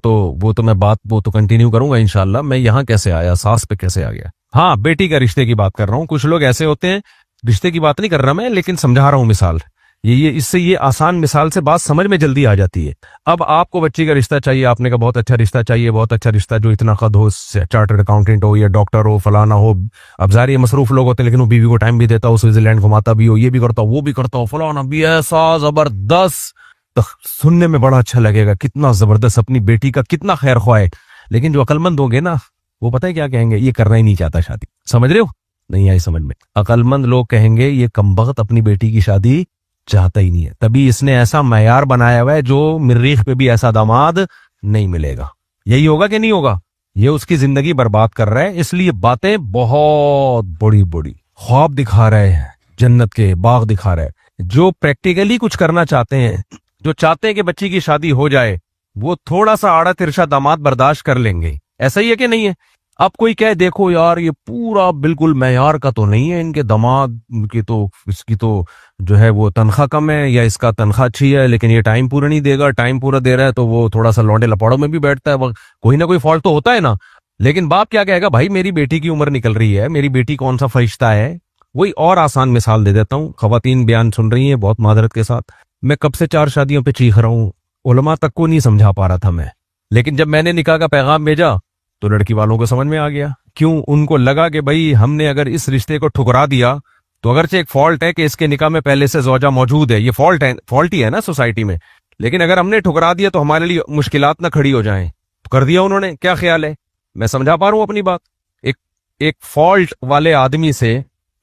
तो मैं बात वो तो कंटिन्यू करूंगा इंशाल्लाह। मैं यहाँ कैसे आया, सास पे कैसे आ गया। हाँ बेटी का रिश्ते की बात कर रहा हूँ। कुछ लोग ऐसे होते हैं, रिश्ते की बात नहीं कर रहा मैं, लेकिन समझा रहा हूँ मिसाल, ये इससे ये आसान मिसाल से बात समझ में जल्दी आ जाती है। अब आपको बच्ची का रिश्ता चाहिए, आपने का बहुत अच्छा रिश्ता चाहिए, बहुत अच्छा रिश्ता जो इतना कद हो, चार्टर्ड अकाउंटेंट हो या डॉक्टर हो फलाना हो। अब जारी मसरूफ लोग होते हैं, लेकिन वो बीवी को टाइम भी देता हो, स्विट्जरलैंड घुमाता भी हो, ये भी करता हो वो भी करता हो, फलाना भी ऐसा जबरदस्त, तो सुनने में बड़ा अच्छा लगेगा कितना जबरदस्त, अपनी बेटी का कितना खैर ख्वाह है। लेकिन जो अकलमंद होंगे ना, वो पता है क्या कहेंगे, ये करना ही नहीं चाहता शादी। समझ रहे हो, नहीं आई समझ में। अकलमंद लोग कहेंगे ये कमबख्त अपनी बेटी की शादी चाहता ही नहीं है, तभी इसने ऐसा मैयार बनाया हुआ है जो मरीख पे भी ऐसा दामाद नहीं मिलेगा। यही होगा कि नहीं होगा, ये उसकी जिंदगी बर्बाद कर रहा है। इसलिए बातें बहुत बड़ी बड़ी ख्वाब दिखा रहे हैं, जन्नत के बाग दिखा रहे हैं। जो प्रैक्टिकली कुछ करना चाहते हैं, जो चाहते हैं कि बच्ची की शादी हो जाए, वो थोड़ा सा आड़ा तिरछा दामाद बर्दाश्त कर लेंगे। ऐसा ही है कि नहीं है। अब कोई कहे देखो यार ये पूरा बिल्कुल मैयार का तो नहीं है, इनके दामाद की तो, इसकी तो जो है वो तनख्वाह कम है या इसका तनख्वाह अच्छी है, लेकिन ये टाइम पूरा नहीं देगा, टाइम पूरा दे रहा है तो वो थोड़ा सा लौंडे लपाड़ों में भी बैठता है, कोई ना कोई फॉल्ट तो होता है ना। लेकिन बाप क्या कहेगा, भाई मेरी बेटी की उम्र निकल रही है, मेरी बेटी कौन सा फरिश्ता है। वही और आसान मिसाल दे देता हूँ, खवातीन बयान सुन रही है बहुत मादरत के साथ, मैं कब से 4 शादियों पे चीख रहा हूँ, उलमा तक को नहीं समझा पा रहा था मैं, लेकिन जब मैंने निकाह का पैगाम भेजा तो लड़की वालों को समझ में आ गया। क्यों, उनको लगा कि भाई हमने अगर इस रिश्ते को ठुकरा दिया तो अगरचे एक फॉल्ट है कि इसके निकाह में पहले से ज़ौजा मौजूद है, ये फॉल्ट ही है ना सोसाइटी में, लेकिन अगर हमने ठुकरा दिया तो हमारे लिए मुश्किलात ना खड़ी हो जाएं, तो कर दिया उन्होंने। क्या ख्याल है, मैं समझा पा रहा हूं अपनी बात। एक फॉल्ट वाले आदमी से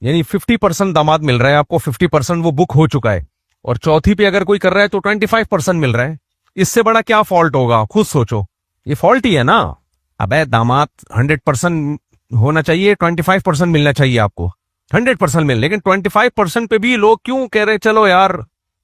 यानी 50% दामाद मिल रहा है आपको, 50% वो बुक हो चुका है, और चौथी पे अगर कोई कर रहा है तो 25% मिल रहा है। इससे बड़ा क्या फॉल्ट होगा, खुद सोचो, ये फॉल्ट ही है ना। अबे दामाद 100% होना चाहिए, 25% मिलना चाहिए आपको, 100% मिल, लेकिन 25% पे भी लोग क्यों कह रहे चलो यार,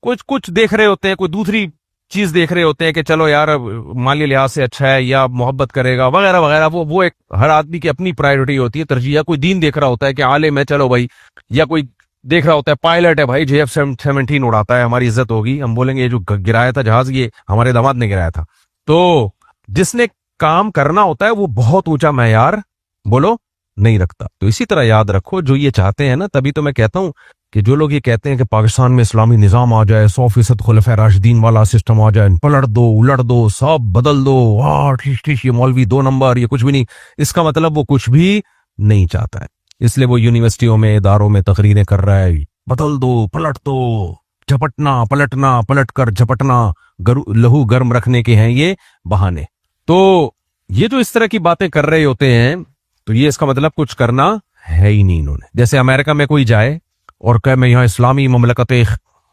कुछ देख रहे होते हैं, कोई दूसरी चीज देख रहे होते हैं कि चलो यार माली लिहाज से अच्छा है या मोहब्बत करेगा वगैरह वगैरह। वो एक हर आदमी की अपनी प्रायोरिटी होती है, तरजीह। कोई दीन देख रहा होता है कि आलिम है चलो भाई, या कोई देख रहा होता है पायलट है भाई, JF-17 उड़ाता है, हमारी इज्जत होगी, हम बोलेंगे ये जो गिराया था जहाज ये हमारे दामाद ने गिराया था। तो जिसने काम करना होता है वो बहुत ऊंचा मैयार बोलो नहीं रखता। तो इसी तरह याद रखो, जो ये चाहते हैं ना, तभी तो मैं कहता हूं कि जो लोग ये कहते हैं कि पाकिस्तान में इस्लामी निजाम आ जाए, 100% खुलफा राशिदीन वाला सिस्टम आ जाए, पलट दो उलट दो सब बदल दो, ठीक ये मौलवी 2 नंबर, ये कुछ भी नहीं, इसका मतलब वो कुछ भी नहीं चाहता है। इसलिए वो यूनिवर्सिटियों में इदारों में तकरीरें कर रहा है, बदल दो पलट दो, झपटना पलटना, पलट कर झपटना, लहू गर्म रखने के हैं ये बहाने। तो ये जो इस तरह की बातें कर रहे होते हैं, तो ये इसका मतलब कुछ करना है ही नहीं इन्होंने। जैसे अमेरिका में कोई जाए और कहे मैं यहाँ इस्लामी ममलकत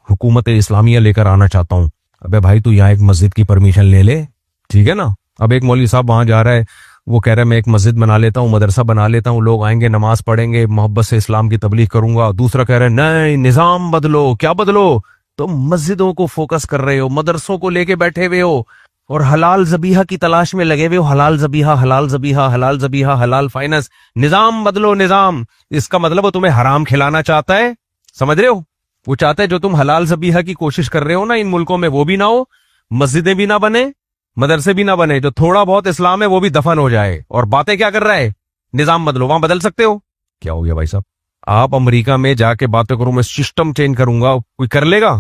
हुकूमत इस्लामिया लेकर आना चाहता हूँ, अबे भाई तू यहाँ एक मस्जिद की परमिशन ले ले, ठीक है ना। अब एक मौलवी साहब वहां जा रहा है, वो कह रहा है मैं एक मस्जिद बना लेता हूँ, मदरसा बना लेता हूँ, लोग आएंगे नमाज पढ़ेंगे, मोहब्बत से इस्लाम की तबलीग करूंगा। दूसरा कह रहा है नहीं निजाम बदलो, क्या बदलो, तुम मस्जिदों को फोकस कर रहे हो, मदरसों को लेके बैठे हुए हो और हलाल जबीहा की तलाश में लगे हुए हो, हलाल जबीहा हलाल जबीहा हलाल जबीहा हलाल फाइनेंस, निजाम बदलो निजाम। इसका मतलब वो तुम्हें हराम खिलाना चाहता है, समझ रहे हो। वो चाहता है जो तुम हलाल जबीहा की कोशिश कर रहे हो ना इन मुल्कों में, वो भी ना हो, मस्जिदें भी ना बने, मदरसे भी ना बने, जो थोड़ा बहुत इस्लाम है वो भी दफन हो जाए। और बातें क्या कर रहा है, निजाम बदलो। वहां बदल सकते हो, क्या हो गया भाई साहब। आप अमेरिका में जाके बातें करो मैं सिस्टम चेंज करूंगा, कोई कर लेगा।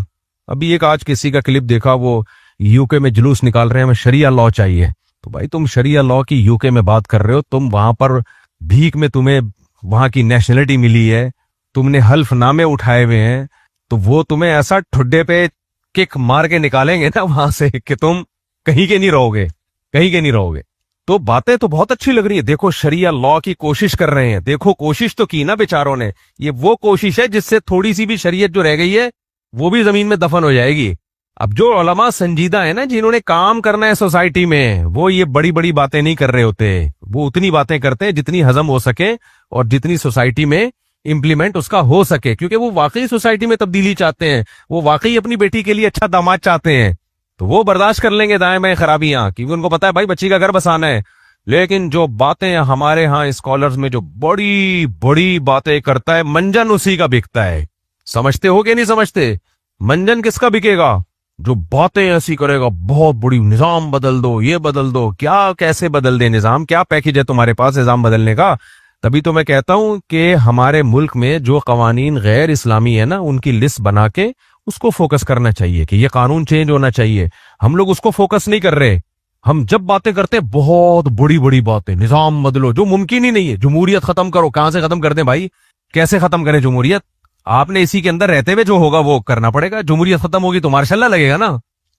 अभी एक आज किसी का क्लिप देखा, वो यूके में जुलूस निकाल रहे हैं हमें शरिया लॉ चाहिए। तो भाई तुम शरिया लॉ की यूके में बात कर रहे हो, तुम वहां पर भीख में तुम्हें वहां की नेशनलिटी मिली है, तुमने हल्फनामे उठाए हुए हैं, तो वो तुम्हें ऐसा ठुड्डे पे किक मार के निकालेंगे ना वहां से कि तुम कहीं के नहीं रहोगे, कहीं के नहीं रहोगे। तो बातें तो बहुत अच्छी लग रही है, देखो शरिया लॉ की कोशिश कर रहे हैं, देखो कोशिश तो की ना बेचारों ने। ये वो कोशिश है जिससे थोड़ी सी भी शरीयत जो रह गई है वो भी जमीन में दफन हो जाएगी। अब जो उलमा संजीदा है ना, जिन्होंने काम करना है सोसाइटी में, वो ये बड़ी बड़ी बातें नहीं कर रहे होते, वो उतनी बातें करते हैं जितनी हजम हो सके और जितनी सोसाइटी में इम्प्लीमेंट उसका हो सके, क्योंकि वो वाकई सोसाइटी में तब्दीली चाहते हैं, वो वाकई अपनी बेटी के लिए अच्छा दामाद चाहते हैं, तो वो बर्दाश्त कर लेंगे दाएं बाएं खराबियां, क्योंकि उनको पता है भाई बच्ची का घर बसाना है। लेकिन जो बातें हमारे यहाँ स्कॉलर्स में जो बड़ी बड़ी बातें करता है, मंजन उसी का बिकता है। समझते हो कि नहीं समझते? मंजन किसका बिकेगा? जो बातें ऐसी करेगा, बहुत बड़ी, निजाम बदल दो, ये बदल दो। क्या कैसे बदल दे निजाम? क्या पैकेज है तुम्हारे पास निजाम बदलने का? तभी तो मैं कहता हूं कि हमारे मुल्क में जो कवानीन गैर इस्लामी है ना, उनकी लिस्ट बना के उसको फोकस करना चाहिए कि ये कानून चेंज होना चाहिए। हम लोग उसको फोकस नहीं कर रहे। हम जब बातें करते हैं बहुत बड़ी बड़ी बातें, निजाम बदलो, जो मुमकिन ही नहीं है। जमहूरियत खत्म करो, कहां से खत्म कर दें भाई? कैसे खत्म करें जमहूरियत? आपने इसी के अंदर रहते हुए जो होगा वो करना पड़ेगा। जमहूरियत खत्म होगी तो मार्शल लगेगा ना।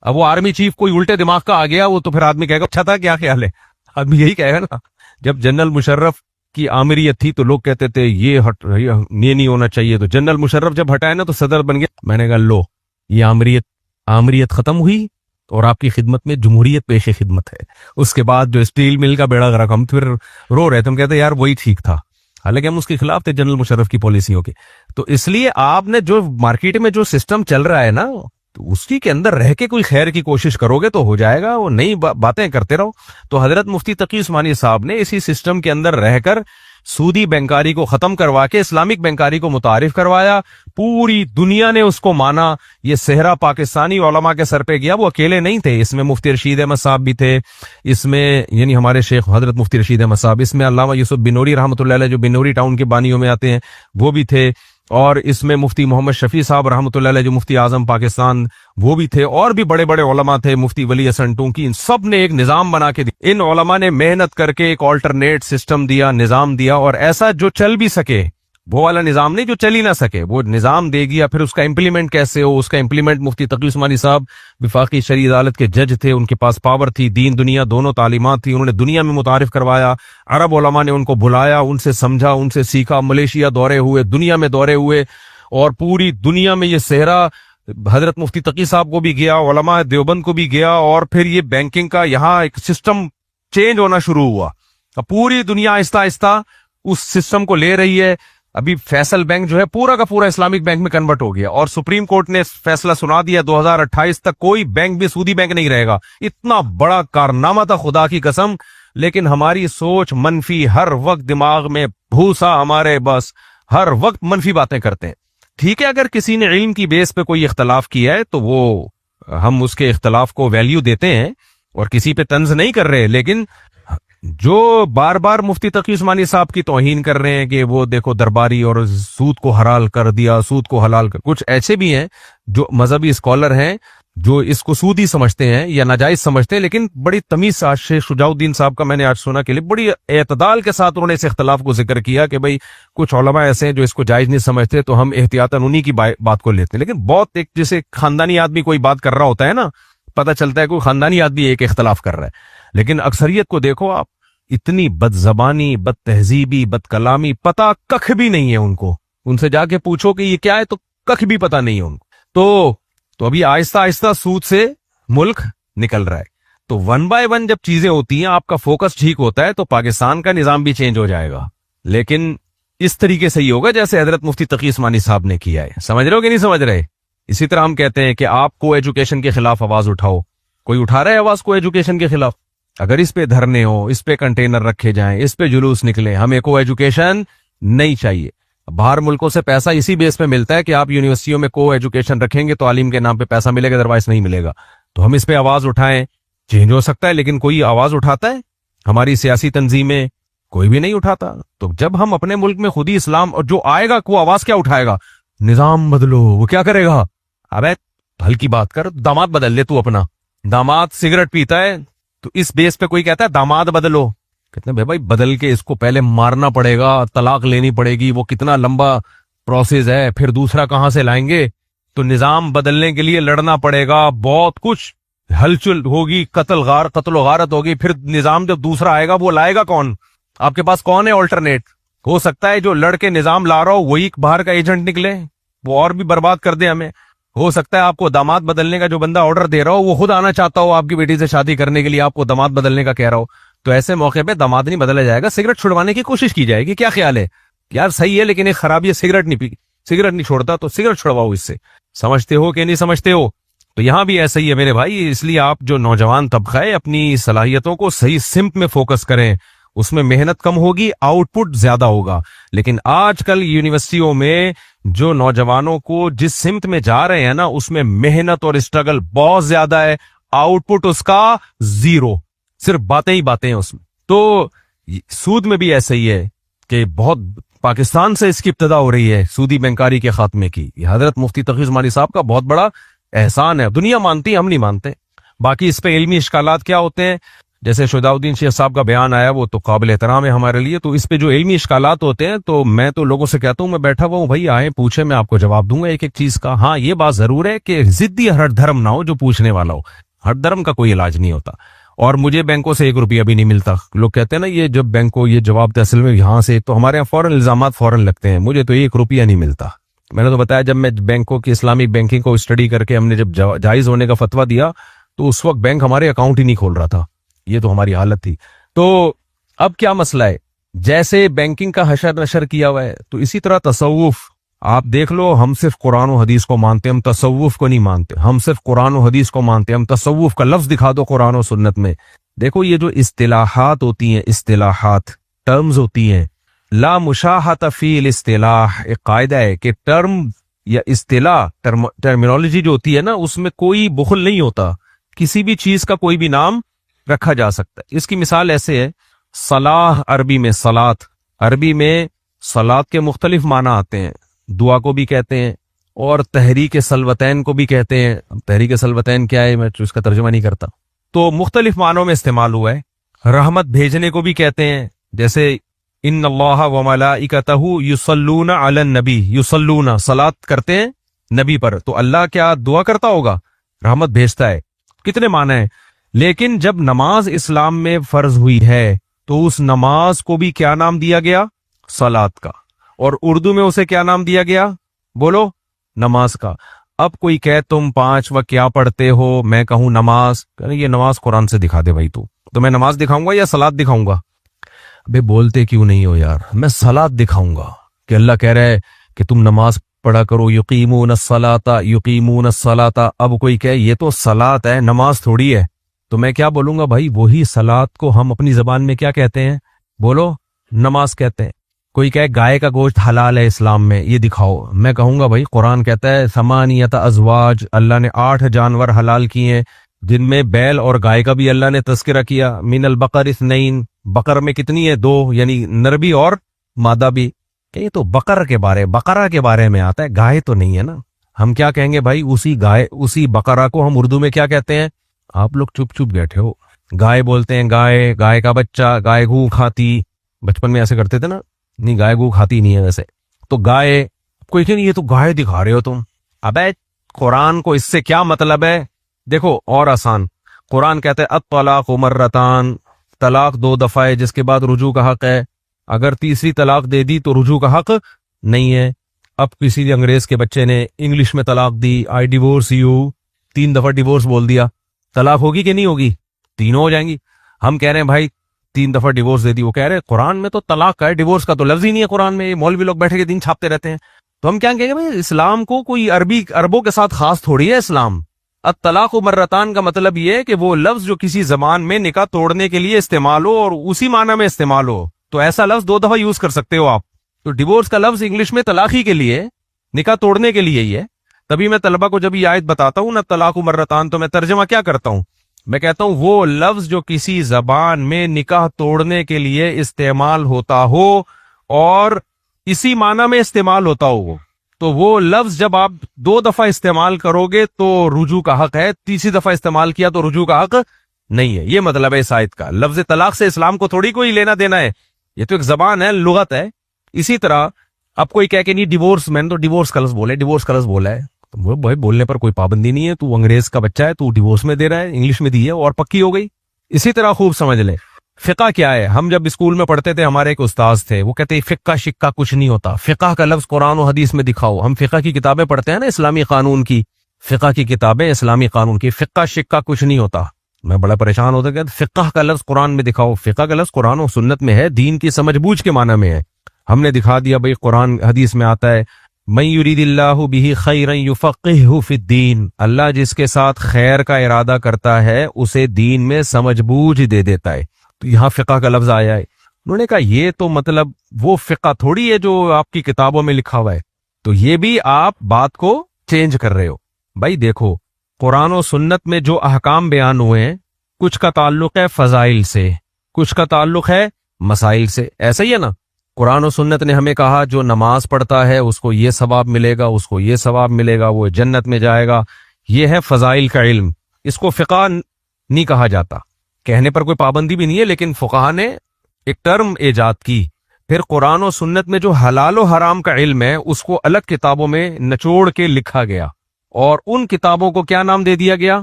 अब वो आर्मी चीफ कोई उल्टे दिमाग का आ गया, वो तो फिर आदमी कहेगा अच्छा था, क्या ख्याल है? आदमी यही कहेगा ना। जब जनरल मुशर्रफ की आमिरियत थी तो लोग कहते थे ये नहीं होना चाहिए, तो जनरल मुशर्रफ जब हटाए ना तो सदर बन गया। मैंने कहा लो, ये आमिरियत खत्म हुई और आपकी खिदमत में जमहूरियत पेशे खिदमत है। उसके बाद जो स्टील मिल का बेड़ा गर्क, हम फिर रो रहे थे, हम कहते यार वही ठीक था, हालांकि हम उसके खिलाफ थे जनरल मुशर्रफ की पॉलिसियों के। तो इसलिए आपने जो मार्केट में जो सिस्टम चल रहा है ना, तो उसी के अंदर रह के कोई खैर की कोशिश करोगे तो हो जाएगा। वो नई बातें करते रहो। तो हजरत मुफ्ती तकी उस्मानी साहब ने इसी सिस्टम के अंदर रहकर सूदी बैंकारी को खत्म करवा के इस्लामिक बैंकारी को मुतारिफ करवाया। पूरी दुनिया ने उसको माना। ये सेहरा पाकिस्तानी उलमा के सर पे गया। वो अकेले नहीं थे, इसमें मुफ्ती रशीद अहमद साहब भी थे, इसमें यानी हमारे शेख हजरत मुफ्ती रशीद अहमद साहब, इसमें अल्लामा यूसुफ बिनोरी रहमतुल्लाह अलैह जो बिनोरी टाउन के बानियों में आते हैं वो भी थे, और इसमें मुफ्ती मोहम्मद शफी साहब रहमतुल्लाह अलैह जो मुफ्ती आजम पाकिस्तान वो भी थे, और भी बड़े बड़े उलमा थे, मुफ्ती वली हसन टूंकी। इन सब ने एक निजाम बना के दिया। इन उलमा ने मेहनत करके एक ऑल्टरनेट सिस्टम दिया, निजाम दिया, और ऐसा जो चल भी सके, वो वाला निजाम नहीं जो चल ही ना सके, वो निजाम दे दिया। फिर उसका इंप्लीमेंट कैसे हो, उसका इंप्लीमेंट मुफ्ती तकी उस्मानी साहब विफाकी शरई अदालत के जज थे, उनके पास पावर थी, दीन दुनिया दोनों तालीमात थी, उन्होंने दुनिया में मुतारिफ करवाया। अरब उलमा ने उनको बुलाया, उनसे समझा, उनसे सीखा, मलेशिया दौरे हुए, दुनिया में दौरे हुए, और पूरी दुनिया में ये सेहरा हजरत मुफ्ती तकी साहब को भी गया, उलमा देवबंद को भी गया, और फिर ये बैंकिंग का यहाँ एक सिस्टम चेंज होना शुरू हुआ। अब पूरी दुनिया आहिस्ता आहिस्ता उस सिस्टम को ले रही है। अभी फैसल बैंक जो है पूरा का पूरा इस्लामिक बैंक में कन्वर्ट हो गया, और सुप्रीम कोर्ट ने फैसला सुना दिया 2028 तक कोई बैंक भी सूदी बैंक नहीं रहेगा। इतना बड़ा कारनामा था, खुदा की कसम। लेकिन हमारी सोच मनफी, हर वक्त दिमाग में भूसा हमारे, बस हर वक्त मनफी बातें करते हैं। ठीक है, अगर किसी ने इल्म की बेस पे कोई इख्तलाफ किया है तो वो हम उसके इख्तलाफ को वैल्यू देते हैं और किसी पे तंज नहीं कर रहे। लेकिन जो बार बार मुफ्ती तकी उस्मानी साहब की तौहीन कर रहे हैं कि वो देखो दरबारी और सूद को हलाल कर दिया, सूद को हलाल कर, कुछ ऐसे भी हैं जो मजहबी स्कॉलर हैं जो इसको सूदी समझते हैं या नाजायज समझते हैं, लेकिन बड़ी तमीज से शेख शुजाउद्दीन साहब का मैंने आज सुना के लिए बड़ी एतदाल के साथ उन्होंने इस इख्तलाफ को जिक्र किया कि भाई कुछ उलमा ऐसे हैं जो इसको जायज नहीं समझते, तो हम एहतियातन उन्हीं की बात को लेते हैं। लेकिन बहुत एक जैसे खानदानी आदमी कोई बात कर रहा होता है ना, पता चलता है कोई खानदानी आदमी एक इख्तलाफ कर रहा है। लेकिन अक्सरियत को देखो आप, इतनी बदजबानी, बद तहजीबी, बद कलामी, पता कख भी नहीं है उनको। उनसे जाके पूछो कि ये क्या है तो कख भी पता नहीं है उनको। तो अभी आहिस्ता आहिस्ता सूद से मुल्क निकल रहा है। तो 1 बाय 1 जब चीजें होती हैं, आपका फोकस ठीक होता है, तो पाकिस्तान का निजाम भी चेंज हो जाएगा। लेकिन इस तरीके से ही होगा जैसे हजरत मुफ्ती तकी उस्मानी साहब ने किया है। समझ रहे हो कि नहीं समझ रहे? इसी तरह हम कहते हैं कि आप को एजुकेशन के खिलाफ आवाज उठाओ। कोई उठा रहा है आवाज को एजुकेशन के खिलाफ? अगर इस पे धरने हो, इस पे कंटेनर रखे जाएं, इस पे जुलूस निकले, हमें को एजुकेशन नहीं चाहिए। बाहर मुल्कों से पैसा इसी बेस पे मिलता है कि आप यूनिवर्सिटियों में को एजुकेशन रखेंगे तो आलिम के नाम पे पैसा मिलेगा, अदरवाइज नहीं मिलेगा। तो हम इस पे आवाज उठाएं, चेंज हो सकता है। लेकिन कोई आवाज उठाता है? हमारी सियासी तंजीमें, कोई भी नहीं उठाता। तो जब हम अपने मुल्क में खुद ही इस्लाम, और जो आएगा वो आवाज क्या उठाएगा? निजाम बदलो। वो क्या करेगा? अबे हल्की बात कर, दामाद बदल ले तू अपना। दामाद सिगरेट पीता है तो इस बेस पे कोई कहता है दामाद बदलो। कहते भाई बदल के इसको पहले मारना पड़ेगा, तलाक लेनी पड़ेगी, वो कितना लंबा प्रोसेस है, फिर दूसरा कहां से लाएंगे? तो निजाम बदलने के लिए लड़ना पड़ेगा, बहुत कुछ हलचल होगी, कत्ल गारत होगी। फिर निजाम जब दूसरा आएगा वो लाएगा कौन? आपके पास कौन है ऑल्टरनेट? हो सकता है जो लड़के निजाम ला रहा हो वही बाहर का एजेंट निकले, वो और भी बर्बाद कर दे हमें। हो सकता है आपको दामाद बदलने का जो बंदा ऑर्डर दे रहा हो वो खुद आना चाहता हो आपकी बेटी से शादी करने के लिए, आपको दामाद बदलने का कह रहा हो। तो ऐसे मौके पे दामाद नहीं बदला जाएगा, सिगरेट छुड़वाने की कोशिश की जाएगी। क्या ख्याल है? यार सही है, लेकिन एक खराबी है, सिगरेट नहीं पी, सिगरेट नहीं छोड़ता तो सिगरेट छुड़वाओ इससे। समझते हो कि नहीं समझते हो? तो यहां भी ऐसा ही है मेरे भाई। इसलिए आप जो नौजवान तबका है अपनी सलाहियतों को सही सिम्त में फोकस करें, उसमें मेहनत कम होगी, आउटपुट ज्यादा होगा। लेकिन आजकल यूनिवर्सिटियों में जो नौजवानों को जिस सिम्त में जा रहे हैं ना, उसमें मेहनत और स्ट्रगल बहुत ज्यादा है, आउटपुट उसका जीरो, सिर्फ बातें ही बातें हैं उसमें। तो सूद में भी ऐसा ही है कि बहुत पाकिस्तान से इसकी इब्तदा हो रही है, सूदी बैंकारी के खात्मे की। हजरत मुफ्ती तकी उस्मानी साहब का बहुत बड़ा एहसान है, दुनिया मानती है, हम नहीं मानते। बाकी इस पे इल्मी इश्कालात क्या होते हैं, जैसे शुजाउद्दीन शेख साहब का बयान आया, वो तो काबिल एहतराम है हमारे लिए। तो इस पे जो इल्मी इश्कालात होते हैं, तो मैं तो लोगों से कहता हूं, मैं बैठा हुआ हूं भाई, आए पूछे, मैं आपको जवाब दूंगा एक एक चीज का। हाँ, ये बात जरूर है कि जिद्दी हर धर्म ना हो जो पूछने वाला हो, हर धर्म का कोई इलाज नहीं होता। और मुझे बैंकों से 1 रुपया भी नहीं मिलता। लोग कहते हैं ना, ये जब बैंक को ये जवाब तहसील में यहाँ से, तो हमारे यहाँ फौरन इल्जामात फौरन लगते हैं, मुझे तो 1 रुपया नहीं मिलता। मैंने तो बताया, जब मैं बैंकों की इस्लामिक बैंकिंग को स्टडी करके हमने जब जायज होने का फतवा दिया, तो उस वक्त बैंक हमारे अकाउंट ही नहीं खोल रहा था। ये तो हमारी हालत थी। तो अब क्या मसला है, जैसे बैंकिंग का हशर नशर किया हुआ है, तो इसी तरह तसव्वुफ आप देख लो। हम सिर्फ कुरान और हदीस को मानते, हम तसव्वुफ को नहीं मानते। हम सिर्फ कुरान और हदीस को मानते, हम तसव्वुफ का लफ्ज दिखा दो कुरान और सुन्नत में। देखो, ये जो इस्तिलाहात होती हैं, इस्तिलाहात टर्म्स होती हैं, ला मुशाहत फील इस्तिलाह, एक कायदा है कि टर्म या इस्तिलाह टर्मिनोलॉजी जो होती है ना, उसमें कोई बुखल नहीं होता। किसी भी चीज का कोई भी नाम रखा जा सकता है। इसकी मिसाल ऐसे है, सलाह अरबी में सलात, अरबी में सलात के मुख्तलिफ माना आते हैं। दुआ को भी कहते हैं और तहरीक सलवतैन को भी कहते हैं। तहरीक सलवतैन क्या है, मैं उसका तर्जुमा नहीं करता। तो मुख्तलिफ मानों में इस्तेमाल हुआ है। रहमत भेजने को भी कहते हैं, जैसे इन्नल्लाह व मलाइकतहु युसल्लूना अलन नबी, युसल्लूना सलात करते हैं नबी पर। तो अल्लाह क्या दुआ करता होगा? रहमत भेजता है। कितने माना है। लेकिन जब नमाज इस्लाम में फर्ज हुई है, तो उस नमाज को भी क्या नाम दिया गया? सलात का। और उर्दू में उसे क्या नाम दिया गया? बोलो, नमाज का। अब कोई कहे तुम 5 वक्त क्या पढ़ते हो, मैं कहूं नमाज, ये नमाज कुरान से दिखा दे भाई तू। तो मैं नमाज दिखाऊंगा या सलात दिखाऊंगा? अबे बोलते क्यों नहीं हो यार? मैं सलात दिखाऊंगा कि अल्लाह कह रहा है कि तुम नमाज पढ़ा करो, युकीमून सलाता, युकीमून सलाता। अब कोई कहे ये तो सलात है, नमाज थोड़ी है, तो मैं क्या बोलूंगा भाई? वही सलात को हम अपनी जबान में क्या कहते हैं? बोलो, नमाज कहते हैं। कोई कहे गाय का गोश्त हलाल है इस्लाम में, ये दिखाओ। मैं कहूंगा भाई कुरान कहता है समानियत अज़वाज, अल्लाह ने 8 जानवर हलाल किए, जिनमें बैल और गाय का भी अल्लाह ने तस्करा किया। मिनल बकर इस्नैन, बकर में कितनी है? 2, यानी नर भी और मादा भी। ये तो बकर के बारे, बकरा के बारे में आता है, गाय तो नहीं है ना। हम क्या कहेंगे भाई? उसी गाय, उसी बकरा को हम उर्दू में क्या कहते हैं? आप लोग चुप चुप बैठे हो। गाय बोलते हैं गाय, गाय का बच्चा, गाय गू खाती। बचपन में ऐसे करते थे ना। नहीं, गाय गू खाती नहीं है वैसे। तो गाय, कोई नहीं, ये तो गाय दिखा रहे हो तुम। अबे कुरान को इससे क्या मतलब है? देखो और आसान, कुरान कहता है अत-तलाक़ मर्रतान, तलाक 2 दफा है, जिसके बाद रुजू का हक है। अगर तीसरी तलाक दे दी तो रुजू का हक नहीं है। अब किसी अंग्रेज के बच्चे ने इंग्लिश में तलाक दी, आई डिवोर्स यू, 3 दफा डिवोर्स बोल दिया, तलाक होगी कि नहीं होगी? तीनों हो जाएंगी। हम कह रहे हैं भाई 3 दफा डिवोर्स दे दी, वो कह रहे हैं कुरान में तो तलाक का है, डिवोर्स का तो लफ्ज ही नहीं है कुरान में। ये मौलवी लोग बैठे के दिन छापते रहते हैं। तो हम क्या कहेंगे भाई? इस्लाम को कोई अरबों के साथ खास थोड़ी है इस्लाम। अत-तलाक़ मर्रतान का मतलब ये है कि वो लफ्ज जो किसी जबान में निकाह तोड़ने के लिए इस्तेमाल हो और उसी माना में इस्तेमाल हो, तो ऐसा लफ्ज 2 दफा यूज कर सकते हो आप। तो डिवोर्स का लफ्ज इंग्लिश में तलाक ही के लिए, निकाह तोड़ने के लिए ही है। तभी मैं तलबा को जब ये आयत बताता हूं ना, तलाक़ मर्रतान, तो मैं तर्जमा क्या करता हूं? मैं कहता हूं वो लफ्ज जो किसी जबान में निकाह तोड़ने के लिए इस्तेमाल होता हो और इसी माना में इस्तेमाल होता हो, तो वो लफ्ज जब आप 2 दफा इस्तेमाल करोगे तो रुजू का हक है, तीसरी दफा इस्तेमाल किया तो रुजू का हक नहीं है। ये मतलब है इस आयत का। लफ्ज तलाक से इस्लाम को थोड़ी कोई लेना देना है, ये तो एक जबान है, लुगत है। इसी तरह अब कोई कह के नहीं डिवोर्स, मैंने तो डिवोर्स का लफ्ज बोला है, डिवोर्स का लफ्ज बोला है, तो भाई बोलने पर कोई पाबंदी नहीं है। तू अंग्रेज का बच्चा है, तू डिवोर्स में दे रहा है, इंग्लिश में दी है और पक्की हो गई। इसी तरह खूब समझ ले, फिका क्या है? हम जब स्कूल में पढ़ते थे, हमारे एक उस्ताद थे, वो कहते फिक्का शिक्का कुछ नहीं होता। फिका का लफ्ज कुरान और हदीस में दिखाओ। हम फिका की किताबें पढ़ते हैं ना, इस्लामी कानून की, फिका की किताबें इस्लामी कानून की, फिक्का शिक्का कुछ नहीं होता। मैं बड़ा परेशान होता, फिक्का का लफ्ज कुरान में दिखाओ। फिका का लफ्ज कुरान और सुन्नत में है, दीन की समझबूझ के माना में है। हमने दिखा दिया भाई, कुरान हदीस में आता है मन युरिदिल्लाहु बिही खैरन युफक्किहु फिद्दीन, अल्लाह जिसके साथ खैर का इरादा करता है उसे दीन में समझ बूझ दे देता है। तो यहाँ फिक़ा का लफ्ज आया है। उन्होंने कहा ये तो मतलब वो फिक़ा थोड़ी है जो आपकी किताबों में लिखा हुआ है, तो ये भी आप बात को चेंज कर रहे हो। भाई देखो, कुरान और सुन्नत में जो अहकाम बयान हुए हैं, कुछ का ताल्लुक है फजाइल से, कुछ का ताल्लुक है मसाइल से, ऐसा ही है ना। कुरान और सुन्नत ने हमें कहा जो नमाज पढ़ता है उसको ये सवाब मिलेगा, उसको ये सवाब मिलेगा, वो जन्नत में जाएगा। ये है फजाइल का इल्म, इसको फिक़ा नहीं कहा जाता। कहने पर कोई पाबंदी भी नहीं है, लेकिन फुक़हा ने एक टर्म इजाद की। फिर कुरान और सुन्नत में जो हलाल और हराम का इल्म है उसको अलग किताबों में निचोड़ के लिखा गया, और उन किताबों को क्या नाम दे दिया गया,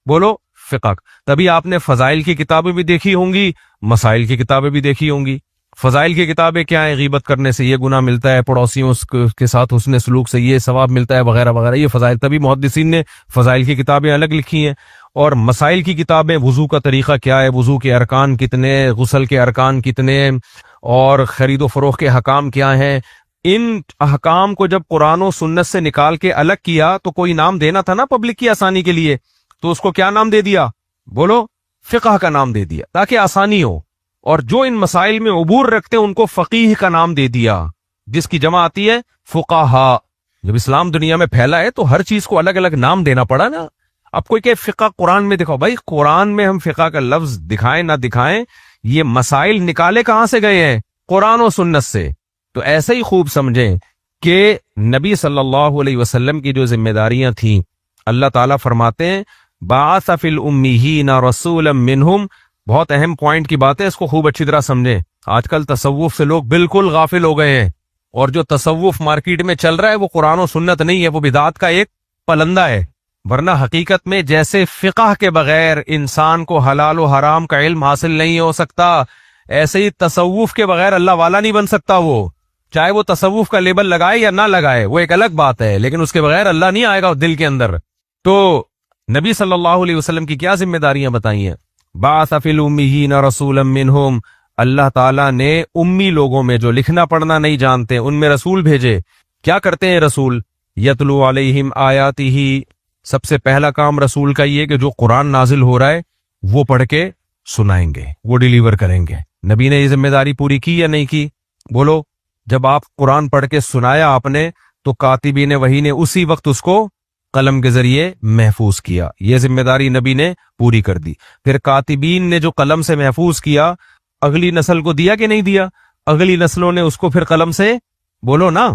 बोलो, फिक़ा। तभी आपने फजाइल की किताबें भी देखी होंगी, मसाइल की किताबें भी देखी होंगी। फजाइल की किताबें क्या है, गीबत करने से ये गुनाह मिलता है, पड़ोसियों के साथ हुस्न सलूक से ये सवाब मिलता है, वगैरह वगैरह, ये फजाइल। तभी मुहद्दिसीन ने फजाइल की किताबें अलग लिखी हैं। और मसाइल की किताबें, वुजू का तरीका क्या है, वुजू के अरकान कितने, गुसल के अरकान कितने, और खरीदो फरोख्त के हकाम क्या हैं। इन अहकाम को जब कुरान और सुन्नत से निकाल के अलग किया तो कोई नाम देना था ना पब्लिक की आसानी के लिए, तो उसको क्या नाम दे दिया, बोलो, फिक़ह का नाम दे दिया ताकि आसानी हो। और जो इन मसाइल में उबूर रखते हैं उनको फकीह का नाम दे दिया, जिसकी जमा आती है फुकाहा। जब इस्लाम दुनिया में फैला है तो हर चीज को अलग अलग नाम देना पड़ा ना। अब कोई कहे फिक़ा कुरान में दिखाओ, भाई कुरान में हम फिक़ा का लफ्ज दिखाएं ना दिखाएं, ये मसाइल निकाले कहां से गए हैं, कुरान और सुन्नत से। तो ऐसे ही खूब समझें कि नबी सल्लल्लाहु अलैहि वसल्लम की जो जिम्मेदारियां थी, अल्लाह ताला फरमाते हैं बाअस फिल उम्मीहीना रसूलन मिनहुम। बहुत अहम पॉइंट की बात है, इसको खूब अच्छी तरह समझें। आजकल तसव्वुफ से लोग बिल्कुल गाफिल हो गए हैं, और जो तसव्वुफ मार्केट में चल रहा है वो कुरान और सुन्नत नहीं है, वो बिदात का एक पलंदा है। वरना हकीकत में जैसे फिक़ह के बगैर इंसान को हलाल और हराम का इल्म हासिल नहीं हो सकता, ऐसे ही तसव्वुफ के बगैर अल्लाह वाला नहीं बन सकता। वो चाहे वो तसव्वुफ का लेबल लगाए या ना लगाए, वो एक अलग बात है, लेकिन उसके बगैर अल्लाह नहीं आएगा दिल के अंदर। तो नबी सल्लल्लाहु अलैहि वसल्लम की क्या जिम्मेदारियां बताई हैं, बाअस फिल उम्मीहीना रसूलन मिनहुम, अल्लाह ताला ने उम्मी लोगों में जो लिखना पढ़ना नहीं जानते उनमें रसूल भेजे। क्या करते हैं रसूल, यतलू अलैहिम आयातिही, सबसे पहला काम रसूल का ये कि जो कुरान नाजिल हो रहा है वो पढ़ के सुनाएंगे, वो डिलीवर करेंगे। नबी ने ये जिम्मेदारी पूरी की या नहीं की, बोलो। जब आप कुरान पढ़ के सुनाया आपने, तो कातिबीन वही ने उसी वक्त उसको कलम के जरिए महफूज किया, यह जिम्मेदारी नबी ने पूरी कर दी। फिर कातिबीन ने जो कलम से महफूज किया, अगली नस्ल को दिया कि नहीं दिया, अगली नस्लों ने उसको फिर कलम से, बोलो ना,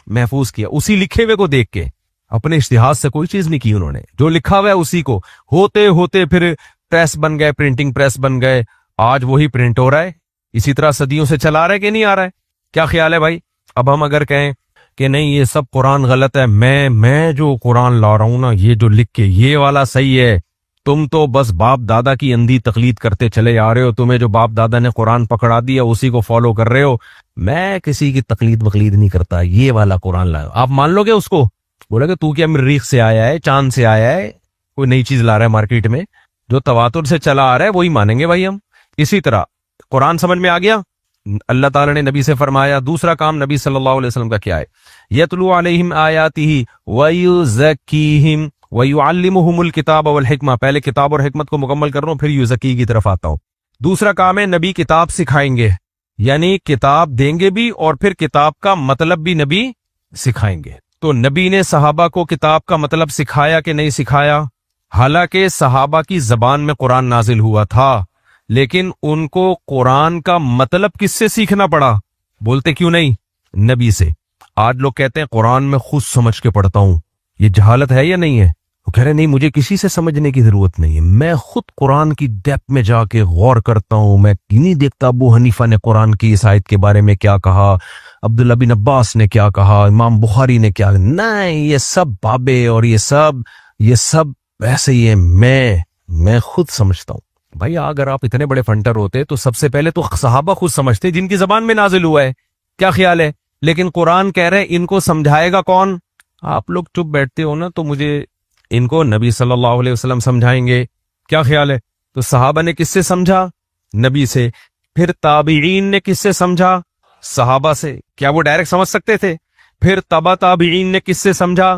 महफूज किया, उसी लिखे हुए को देख के। अपने इश्तिहाद से कोई चीज नहीं की उन्होंने, जो लिखा हुआ है उसी को। होते होते फिर प्रेस बन गए, प्रिंटिंग प्रेस बन गए, आज वही प्रिंट हो रहा है। इसी तरह सदियों से चला रहा है कि नहीं आ रहा है, क्या ख्याल है भाई। अब हम अगर कहें कि नहीं ये सब कुरान गलत है, मैं जो कुरान ला रहा हूं ना, ये जो लिख के ये वाला सही है, तुम तो बस बाप दादा की अंधी तकलीद करते चले आ रहे हो, तुम्हें जो बाप दादा ने कुरान पकड़ा दिया उसी को फॉलो कर रहे हो, मैं किसी की तकलीद वकलीद नहीं करता, ये वाला कुरान लाओ। आप मान लोगे उसको, बोलोगे तू क्या मरीख से आया है, चांद से आया है, कोई नई चीज ला रहा है मार्केट में, जो तवातुर से चला आ रहा है वही मानेंगे भाई हम। इसी तरह कुरान समझ में आ गया, अल्लाह ताला ने नबी से फरमाया। दूसरा काम नबी सल्लल्लाहु अलैहि वसल्लम का क्या है, यतलू अलैहिम आयातिही व युज़क्कीहिम व युअल्लिमुहुमुल किताब वल हिकमा। पहले किताब और हिकमत को मुकम्मल कर रहा हूं, फिर युज़क्की की तरफ आता हूं। दूसरा काम है नबी किताब सिखाएंगे, यानी किताब देंगे भी और फिर किताब का मतलब भी नबी सिखाएंगे। तो नबी ने सहाबा को किताब का मतलब सिखाया कि नहीं सिखाया, हालांकि सहाबा की जबान में कुरान नाजिल हुआ था, लेकिन उनको कुरान का मतलब किससे सीखना पड़ा, बोलते क्यों नहीं, नबी से। आज लोग कहते हैं कुरान में खुद समझ के पढ़ता हूं, ये जहालत है या नहीं है। वो कह रहे नहीं, मुझे किसी से समझने की जरूरत नहीं है, मैं खुद कुरान की डेप्थ में जाके गौर करता हूं। मैं नहीं देखता अबू हनीफा ने कुरान की इस आयत के बारे में क्या कहा, अब्दुल्ला बिन अब्बास ने क्या कहा, इमाम बुखारी ने क्या, नहीं, ये सब बाबे और ये सब वैसे ही है, मैं खुद समझता हूं। भाई अगर आप इतने बड़े फंटर होते तो सबसे पहले तो सहाबा खुद समझते जिनकी जबान में नाजिल हुआ है, क्या ख्याल है। लेकिन कुरान कह रहे इनको समझाएगा कौन, आप लोग चुप बैठते हो ना, तो मुझे इनको नबी सल्लल्लाहु अलैहि वसल्लम समझाएंगे, क्या ख्याल है। तो सहाबा ने किससे समझा, नबी से। फिर ताबीईन ने किससे समझा, सहाबा से, क्या वो डायरेक्ट समझ सकते थे? फिर तबा ताबीन ने किससे समझा?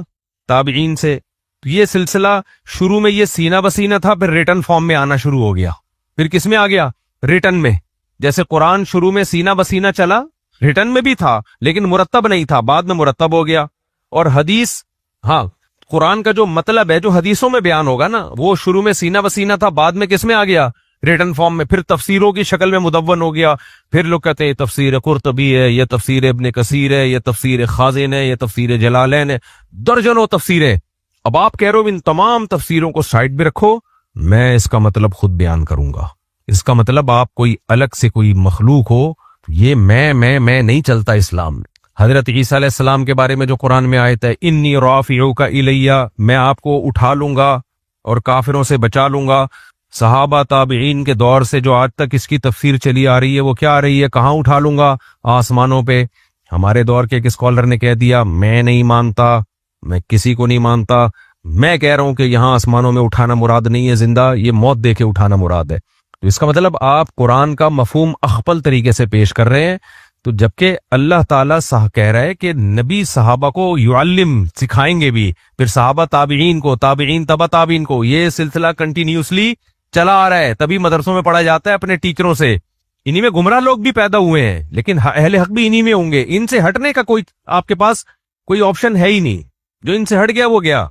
ताबीन से। तो ये सिलसिला शुरू में ये सीना बसीना था, फिर रिटर्न फॉर्म में आना शुरू हो गया। फिर किस में आ गया? रिटर्न में। जैसे कुरान शुरू में सीना बसीना चला, रिटर्न में भी था लेकिन मुरत्तब नहीं था, बाद में मुरत्तब हो गया। और हदीस, हाँ, कुरान का जो मतलब है, जो हदीसों में बयान होगा ना, वो शुरू में सीना बसीना था, बाद में किस में आ गया? रिटर्न फॉर्म में। फिर तफसीरों की शक्ल में मुदव्वन हो गया। फिर लोग कहते हैं तफसीर कुर्तबी है, ये तफसीर इब्ने कसीर है, ये तफसीर खाजिन है, ये तफसीर जलालैन है, दर्जनों तफसीरें। अब आप कह रहे हो इन तमाम तफसीरों को साइड में रखो, मैं इसका मतलब खुद बयान करूंगा। इसका मतलब आप कोई अलग से कोई मखलूक हो, ये मैं नहीं चलता इस्लाम में। हजरत ईसा अलैहिस्सलाम के बारे में जो कुरान में आयत है, इन्नी राफिउका इलैया, मैं आपको उठा लूंगा और काफिरों से बचा लूंगा। सहाबा ताबीन के दौर से जो आज तक इसकी तफसीर चली आ रही है, वो क्या आ रही है? कहाँ उठा लूंगा? आसमानों पे। हमारे दौर के एक स्कॉलर ने कह दिया, मैं नहीं मानता, मैं किसी को नहीं मानता, मैं कह रहा हूं कि यहां आसमानों में उठाना मुराद नहीं है जिंदा, ये मौत दे के उठाना मुराद है। तो इसका मतलब आप कुरान का मफहूम अखपल तरीके से पेश कर रहे हैं। तो जबकि अल्लाह ताला कह रहा है कि नबी सहाबा को युअल्लिम, सिखाएंगे भी, फिर सहाबा ताबीन को, ताबीन तबा ताबीन को, ये सिलसिला कंटिन्यूसली चला आ रहा है। तभी मदरसों में पढ़ा जाता है अपने टीचरों से। इन्हीं में गुमराह लोग भी पैदा हुए हैं, लेकिन अहले हक भी इन्हीं में होंगे। इनसे हटने का कोई आपके पास कोई ऑप्शन है ही नहीं। जो इनसे हट गया वो गया।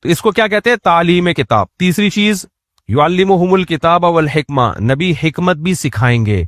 तो इसको क्या कहते हैं? तालीम किताब। तीसरी चीज, युअल्लिमुहुमुल किताब वल हिकमा, नबी हिकमत भी सिखाएंगे।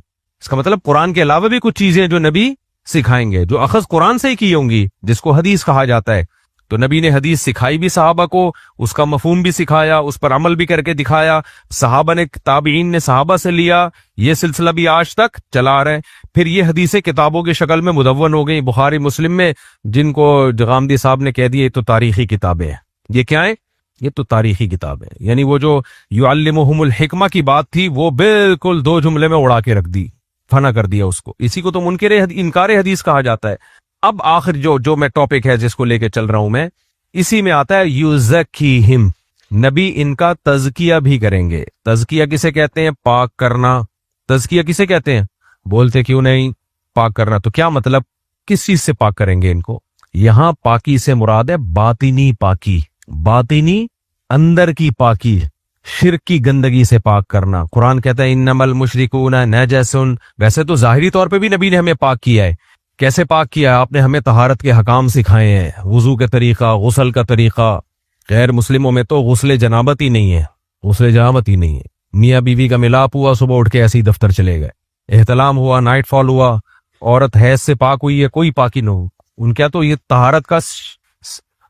इसका मतलब कुरान के अलावा भी कुछ चीजें जो नबी सिखाएंगे, जो अखज कुरान से ही की होंगी, जिसको हदीस कहा जाता है। तो नबी ने हदीस सिखाई भी सहाबा को, उसका मफहूम भी सिखाया, उस पर अमल भी करके दिखाया। सहाबा ने, ताबीन ने सहाबा से लिया, ये सिलसिला भी आज तक चला आ रहा है। फिर ये हदीसें किताबों की शक्ल में मुदव्वन हो गई बुखारी मुस्लिम में, जिनको जगामदी साहब ने कह दिया ये तो तारीखी किताबें हैं। ये क्या है? ये तो तारीखी किताब है। यानी वो जो युअल्लिमुहुमुल हिकमा की बात थी, वो बिल्कुल 2 जुमले में उड़ा के रख दी, फना कर दिया उसको। इसी को तो इनकार हदीस कहा जाता है। अब आखिर जो मैं टॉपिक है जिसको लेके चल रहा हूं मैं, इसी में आता है युज़क्कीहिम, नबी इनका तज़किया भी करेंगे। तज़किया किसे कहते हैं? पाक करना। तज़किया किसे कहते हैं? बोलते क्यों नहीं? पाक करना। तो क्या मतलब, किस चीज से पाक करेंगे इनको? यहां पाकी से मुराद है बातिनी पाकी, बातिनी अंदर की पाकी, शिर्क की गंदगी से पाक करना। कुरान कहता है इन्नमल मुशरिकूना नजसुन। वैसे तो जाहिरी तौर पे भी नबी ने हमें पाक किया है। कैसे पाक किया? आपने हमें तहारत के हकाम सिखाए हैं, वुजू का तरीका, गुसल का तरीका। गैर मुस्लिमों में तो गुस्ले जनाबत ही नहीं है, गुस्ले जनाबत ही नहीं है। मियाँ बीवी का मिलाप हुआ, सुबह उठ के ऐसे ही दफ्तर चले गए। एहतलाम हुआ, नाइट फॉल हुआ, औरत हैज से पाक हुई है, कोई पाकी न हो। उनके यहाँ तो ये तहारत का,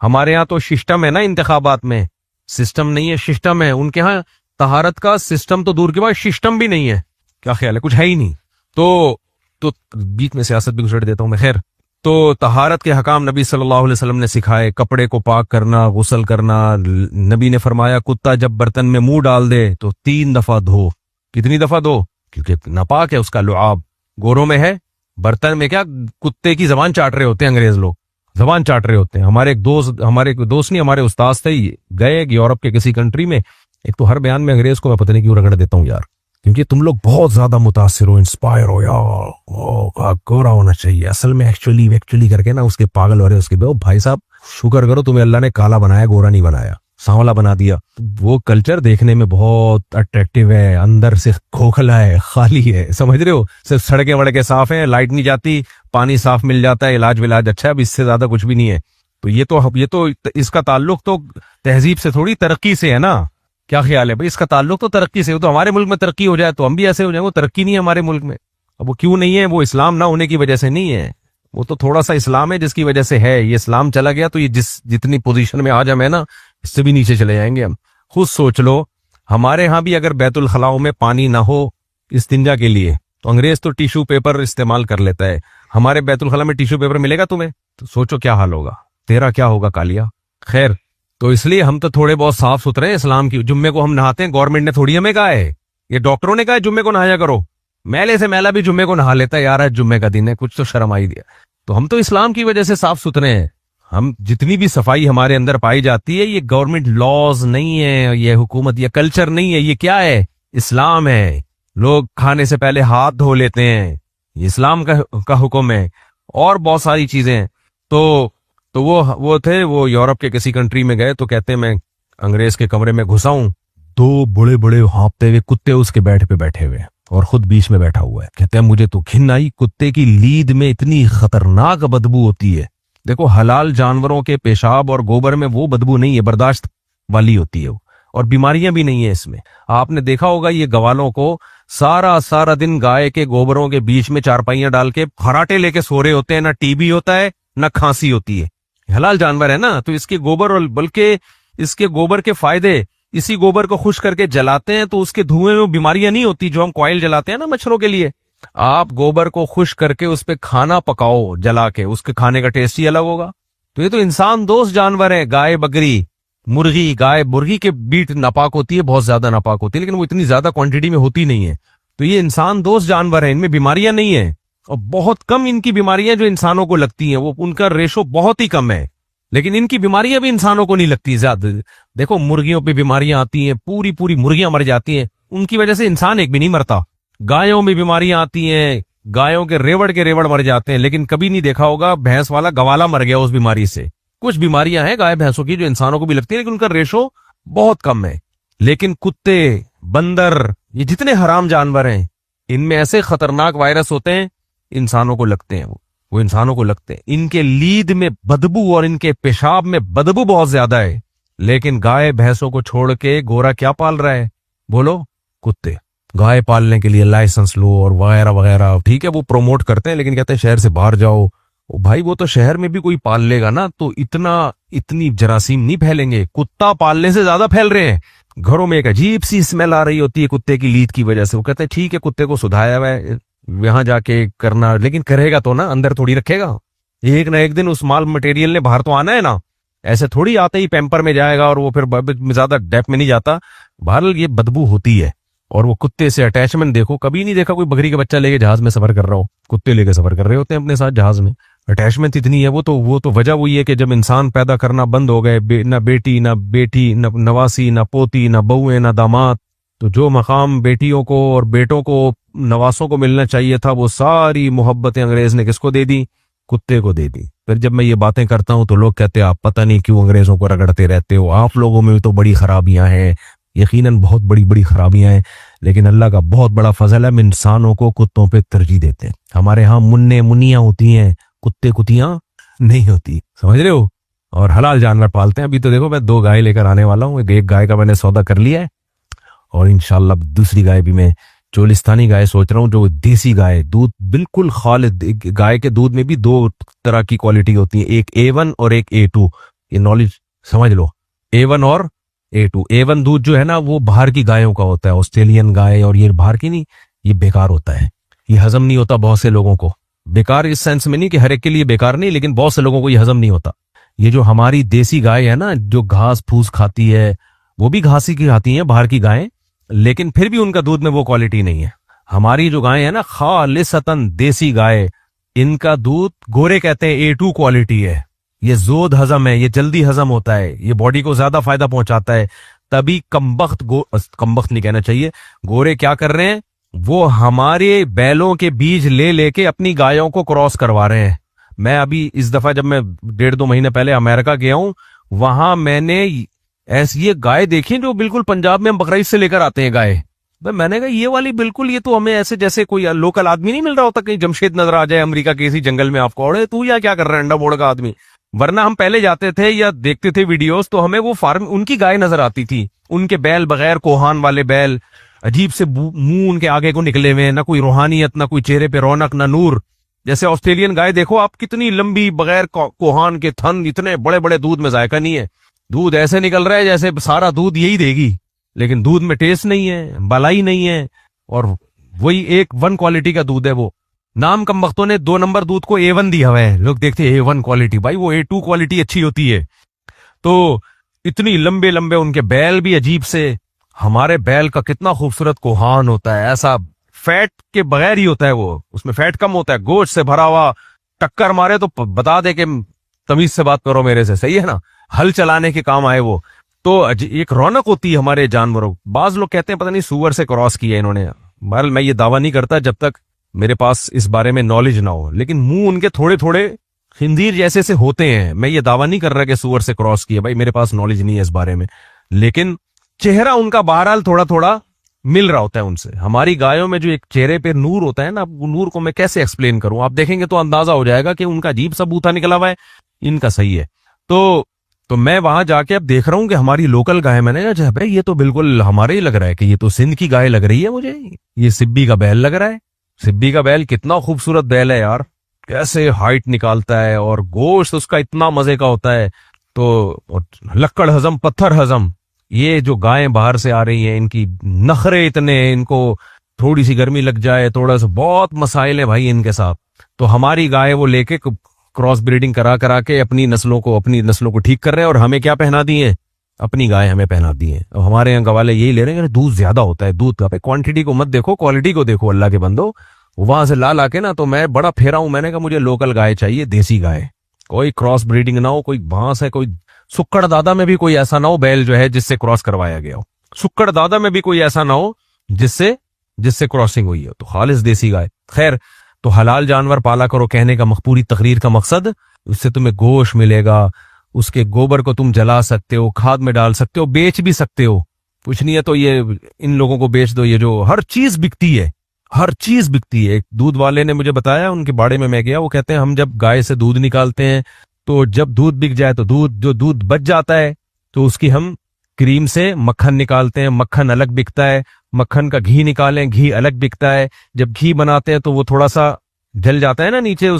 हमारे यहाँ तो सिस्टम है ना, इंतखाबात में सिस्टम नहीं है, सिस्टम है। उनके यहाँ तहारत का सिस्टम तो दूर के बाद सिस्टम भी नहीं है। क्या ख्याल है? कुछ है ही नहीं। तो बीच में सियासत भी गुजर देता हूं मैं। खैर, तो तहारत के हकाम नबी सल्लल्लाहु अलैहि वसल्लम ने सिखाए। कपड़े को पाक करना, गुसल करना। नबी ने फरमाया कुत्ता जब बर्तन में मुंह डाल दे तो 3 दफा धो। कितनी दफा धो? क्योंकि नापाक है, उसका लुआब गोरों में है। बर्तन में क्या कुत्ते की जबान चाट रहे होते हैं अंग्रेज लोग, जबान चाट रहे होते हैं। हमारे एक दोस्त नहीं, हमारे उस्ताद थे, गए यूरोप के किसी कंट्री में। एक तो हर बयान में अंग्रेज को मैं पता नहीं क्यों रगड़ देता हूँ यार, क्योंकि तुम लोग बहुत ज्यादा मुतासिर हो, इंस्पायर हो यार, गोरा होना चाहिए। असल में एक्चुअली करके ना उसके पागल हो रहे उसके भाई साहब, शुक्र करो तुम्हें अल्लाह ने काला बनाया, गोरा नहीं बनाया, सांवला बना दिया। वो कल्चर देखने में बहुत अट्रैक्टिव है, अंदर से खोखला है, खाली है, समझ रहे हो? सिर्फ सड़कें वड़कें साफ हैं, लाइट नहीं जाती, पानी साफ मिल जाता है, इलाज विलाज अच्छा है, अब इससे ज्यादा कुछ भी नहीं है। तो ये तो इसका ताल्लुक तो तहजीब से थोड़ी तरक्की से है ना। क्या ख्याल है भाई? इसका ताल्लुक तो तरक्की से हो। तो हमारे मुल्क में तरक्की हो जाए तो हम भी ऐसे हो जाए। वो तरक्की नहीं है हमारे मुल्क में। अब वो क्यों नहीं है? वो इस्लाम ना होने की वजह से नहीं है, वो तो थोड़ा सा इस्लाम है जिसकी वजह से है। ये इस्लाम चला गया तो ये जितनी पोजीशन में आज हम है ना, इससे भी नीचे चले जाएंगे हम। खुद सोच लो, हमारे यहाँ भी अगर बैतुल खलाओं में पानी ना हो इस्तिंजा के लिए, तो अंग्रेज तो टिश्यू पेपर इस्तेमाल कर लेता है। हमारे बैतुल खला में टिश्यू पेपर मिलेगा तुम्हें? तो सोचो क्या हाल होगा, तेरा क्या होगा कालिया। खैर, तो इसलिए हम तो थोड़े बहुत साफ सुथरे हैं इस्लाम की। जुम्मे को हम नहाते हैं, गवर्नमेंट ने थोड़ी हमें कहा है, ये डॉक्टरों ने कहा है जुम्मे को नहाया करो। मैले से मैला भी जुम्मे को नहा लेता है यार, आज जुम्मे का दिन है, कुछ तो शर्म आई दिया। तो हम तो इस्लाम की वजह से साफ सुथरे हैं। हम जितनी भी सफाई हमारे अंदर पाई जाती है, ये गवर्नमेंट लॉज नहीं है, ये हुकूमत, ये कल्चर नहीं है, ये क्या है? इस्लाम है। लोग खाने से पहले हाथ धो लेते हैं, इस्लाम का हुक्म है और बहुत सारी चीजें हैं। तो वो यूरोप के किसी कंट्री में गए तो कहते हैं मैं अंग्रेज के कमरे में घुसा हूं, दो बड़े बड़े हाँफते हुए कुत्ते उसके बेड पे बैठे हुए हैं और खुद बीच में बैठा हुआ है। कहते हैं मुझे तो घिन आई, कुत्ते की लीद में इतनी खतरनाक बदबू होती है। देखो हलाल जानवरों के पेशाब और गोबर में वो बदबू नहीं है, बर्दाश्त वाली होती है वो, और बीमारियां भी नहीं है इसमें। आपने देखा होगा ये गवालों को सारा सारा दिन गाय के गोबरों के बीच में चारपाइयां डाल के फराटे लेके सो रहे होते हैं, ना टीबी होता है ना खांसी होती है। हलाल जानवर है ना, तो इसके गोबर और बल्कि इसके गोबर के फायदे, इसी गोबर को खुश करके जलाते हैं तो उसके धुएं में बीमारियां नहीं होती जो हम कॉइल जलाते हैं ना मच्छरों के लिए। आप गोबर को खुश करके उस पे खाना पकाओ जला के, उसके खाने का टेस्ट ही अलग होगा। तो ये तो इंसान दोस्त जानवर है। गाय बकरी मुर्गी, गाय मुर्गी के बीट नापाक होती है, बहुत ज्यादा नापाक होती है, लेकिन वो इतनी ज्यादा क्वांटिटी में होती नहीं है। तो ये इंसान दोस्त जानवर है, इनमें बीमारियां नहीं है और बहुत कम इनकी बीमारियां जो इंसानों को लगती हैं, वो उनका रेशो बहुत ही कम है। लेकिन इनकी बीमारियां भी इंसानों को नहीं लगती ज्यादा। देखो मुर्गियों पे बीमारियां आती हैं, पूरी पूरी मुर्गियां मर जाती हैं, उनकी वजह से इंसान एक भी नहीं मरता। गायों में बीमारियां आती हैं, गायों के रेवड़ मर जाते हैं, लेकिन कभी नहीं देखा होगा भैंस वाला गवाला मर गया उस बीमारी से। कुछ बीमारियां हैं गाय भैंसों की जो इंसानों को भी लगती है, लेकिन उनका रेशो बहुत कम है। लेकिन कुत्ते, बंदर, ये जितने हराम जानवर हैं, इनमें ऐसे खतरनाक वायरस होते हैं, इंसानों को लगते हैं, वो इंसानों को लगते हैं। इनके लीद में बदबू और इनके पेशाब में बदबू बहुत ज्यादा है। लेकिन गाय भैंसों को छोड़ के गोरा क्या पाल रहा है? बोलो, कुत्ते। गाय पालने के लिए लाइसेंस लो और वगैरह वगैरह, ठीक है वो प्रोमोट करते हैं, लेकिन कहते हैं शहर से बाहर जाओ। ओ भाई, वो तो शहर में भी कोई पाल लेगा ना तो इतनी जरासीम नहीं फैलेंगे। कुत्ता पालने से ज्यादा फैल रहे हैं। घरों में एक अजीब सी स्मेल आ रही होती है कुत्ते की लीद की वजह से। वो कहते हैं ठीक है कुत्ते को सुधाया हुआ है, वहां जाके करना, लेकिन करेगा तो ना, अंदर थोड़ी रखेगा। एक ना एक दिन उस माल मटेरियल ने बाहर तो आना है ना। ऐसे थोड़ी आते ही पैम्पर में जाएगा और वो फिर ज्यादा डेप्थ में नहीं जाता। बहरहाल ये बदबू होती है। और वो कुत्ते से अटैचमेंट देखो, कभी नहीं देखा कोई बकरी का बच्चा लेके जहाज में सफर कर रहा हो, कुत्ते लेके सफर कर रहे होते हैं अपने साथ जहाज में। अटैचमेंट इतनी है। वो तो वजह वही है कि जब इंसान पैदा करना बंद हो गए, ना बेटी ना बेटी, ना नवासी, ना पोती, ना बहुएं, ना दामाद, तो जो मकाम बेटियों को और बेटों को, नवासों को मिलना चाहिए था, वो सारी मोहब्बतें अंग्रेज ने किसको दे दी? कुत्ते को दे दी। फिर जब मैं ये बातें करता हूं तो लोग कहते हैं आप पता नहीं क्यों अंग्रेजों को रगड़ते रहते हो, आप लोगों में तो बड़ी खराबियां हैं। यकीनन बहुत बड़ी बड़ी खराबियां हैं, लेकिन अल्लाह का बहुत बड़ा फजल है, हम इंसानों को कुत्तों पे तरजीह देते हैं। हमारे यहाँ मुन्ने मुनियां होती हैं, कुत्ते कुतियां नहीं होती, समझ रहे हो। और हलाल जानवर पालते हैं। अभी तो देखो मैं 2 गाय लेकर आने वाला हूँ। एक गाय का मैंने सौदा कर लिया है और इंशाल्लाह दूसरी गाय भी मैं चोलिस्तानी गाय सोच रहा हूँ, जो देसी गाय, दूध बिल्कुल खालिद। गाय के दूध में भी 2 तरह की क्वालिटी होती है, एक A1 और एक A2। ये नॉलेज समझ लो, A1 और A2। A1 दूध जो है ना वो बाहर की गायों का होता है, ऑस्ट्रेलियन गाय, और ये बाहर की नहीं, ये बेकार होता है, ये हजम नहीं होता बहुत से लोगों को। बेकार इस सेंस में नहीं कि हर एक के लिए बेकार नहीं, लेकिन बहुत से लोगों को ये हजम नहीं होता। ये जो हमारी देसी गाय है ना, जो घास फूस खाती है, वो भी घास ही की खाती है बाहर की गायें, लेकिन फिर भी उनका दूध में वो क्वालिटी नहीं है। हमारी जो गाय है ना, खालिसतन देसी गाय, इनका दूध गोरे कहते हैं A2 क्वालिटी है। ये जोद हजम है, ये जल्दी हजम होता है, ये बॉडी को ज्यादा फायदा पहुंचाता है। तभी कमबख्त नहीं कहना चाहिए, गोरे क्या कर रहे हैं, वो हमारे बैलों के बीज ले लेके अपनी गायों को क्रॉस करवा रहे हैं। मैं अभी इस दफा जब मैं 1.5-2 महीने पहले अमेरिका गया हूं, वहां मैंने ऐसी ये गाय देखी जो बिल्कुल पंजाब में हम बकरीद से लेकर आते हैं गाय। मैंने कहा ये वाली बिल्कुल, ये तो हमें ऐसे जैसे कोई लोकल आदमी नहीं मिल रहा होता, कहीं जमशेद नजर आ जाए अमेरिका के किसी जंगल में आपको, और तू या क्या कर रहा है अंडा बोड़ का आदमी। वरना हम पहले जाते थे या देखते थे वीडियोस, तो हमें वो फार्म उनकी गाय नजर आती थी, उनके बैल बगैर कोहान वाले बैल, अजीब से मुंह उनके आगे को निकले हुए, ना कोई रूहानियत, ना कोई चेहरे पे रौनक, ना नूर। जैसे ऑस्ट्रेलियन गाय देखो आप, कितनी लंबी, बगैर कोहान के थन, इतने बड़े बड़े, दूध में जायका नहीं है, दूध ऐसे निकल रहा है जैसे सारा दूध यही देगी, लेकिन दूध में टेस्ट नहीं है, बलाई नहीं है, और वही एक 1 क्वालिटी का दूध है। वो नाम कम वक्तों ने 2 नंबर दूध को A1 दिया हुआ है, लोग देखते हैं A1 क्वालिटी, भाई वो A2 क्वालिटी अच्छी होती है। तो इतनी लंबे लंबे उनके बैल भी अजीब से। हमारे बैल का कितना खूबसूरत कोहान होता है, ऐसा फैट के बगैर ही होता है, वो उसमें फैट कम होता है, गोश्त से भरा हुआ। टक्कर मारे तो बता दे कि तमीज से बात करो मेरे से, सही है ना, हल चलाने के काम आए वो। तो एक रौनक होती है हमारे जानवरों। बाज लोग कहते हैं पता नहीं सुअर से क्रॉस किया इन्होंने। बहरहाल मैं ये दावा नहीं करता जब तक मेरे पास इस बारे में नॉलेज ना हो, लेकिन मुंह उनके थोड़े थोड़े खिंजीर जैसे से होते हैं। मैं ये दावा नहीं कर रहा कि सूअर से क्रॉस किया, भाई मेरे पास नॉलेज नहीं है इस बारे में, लेकिन चेहरा उनका बहरहाल थोड़ा थोड़ा मिल रहा होता है उनसे। हमारी गायों में जो एक चेहरे पे नूर होता है ना, वो नूर को मैं कैसे एक्सप्लेन करूं, आप देखेंगे तो अंदाजा हो जाएगा कि उनका अजीब सा बूथा निकला हुआ है, इनका सही है। तो मैं वहां जाके अब देख रहा हूं कि हमारी लोकल गाय, मैंने कहा भाई ये तो बिल्कुल हमारे ही लग रहा है कि ये तो सिंध की गाय लग रही है मुझे, ये सिब्बी का बैल लग रहा है। सिब्बी का बैल कितना खूबसूरत बैल है यार, कैसे हाइट निकालता है और गोश्त उसका इतना मजे का होता है। तो लक्कड़ हजम पत्थर हजम, ये जो गायें बाहर से आ रही हैं इनकी नखरे इतने, इनको थोड़ी सी गर्मी लग जाए, थोड़ा सा बहुत मसाइल है भाई इनके साथ। तो हमारी गाय वो लेके क्रॉस ब्रीडिंग करा करा के अपनी नस्लों को ठीक कर रहे हैं, और हमें क्या पहना दिए, अपनी गाय हमें पहना दी है। अब हमारे यहाँ गवाले यही ले रहे हैं, दूध ज्यादा होता है, दूध का क्वांटिटी को मत देखो, क्वालिटी को देखो अल्लाह के बंदो। वहां से ला के ना तो मैं बड़ा फेरा हूं, मैंने कहा मुझे लोकल गाय चाहिए, देसी गाय, कोई क्रॉस ब्रीडिंग ना हो, कोई बांस है, कोई सुक्कड़ दादा में भी कोई ऐसा ना हो बैल जो है जिससे क्रॉस करवाया गया हो, सुक्कड़ दादा में भी कोई ऐसा ना हो जिससे क्रॉसिंग हुई है, तो खालिस देसी गाय। खैर, तो हलाल जानवर पाला करो कहने का पूरी तकरीर का मकसद, उससे तुम्हें गोश्त मिलेगा, उसके गोबर को तुम जला सकते हो, खाद में डाल सकते हो, बेच भी सकते हो, कुछ नहीं है तो ये इन लोगों को बेच दो, ये जो हर चीज बिकती है, हर चीज बिकती है। एक दूध वाले ने मुझे बताया, उनके बाड़े में मैं गया, वो कहते हैं हम जब गाय से दूध निकालते हैं तो जब दूध बिक जाए तो दूध बच जाता है तो उसकी हम क्रीम से मक्खन निकालते हैं, मक्खन अलग बिकता है, मक्खन का घी निकालें, घी अलग बिकता है, जब घी बनाते हैं तो वो थोड़ा सा जल जाता है ना नीचे,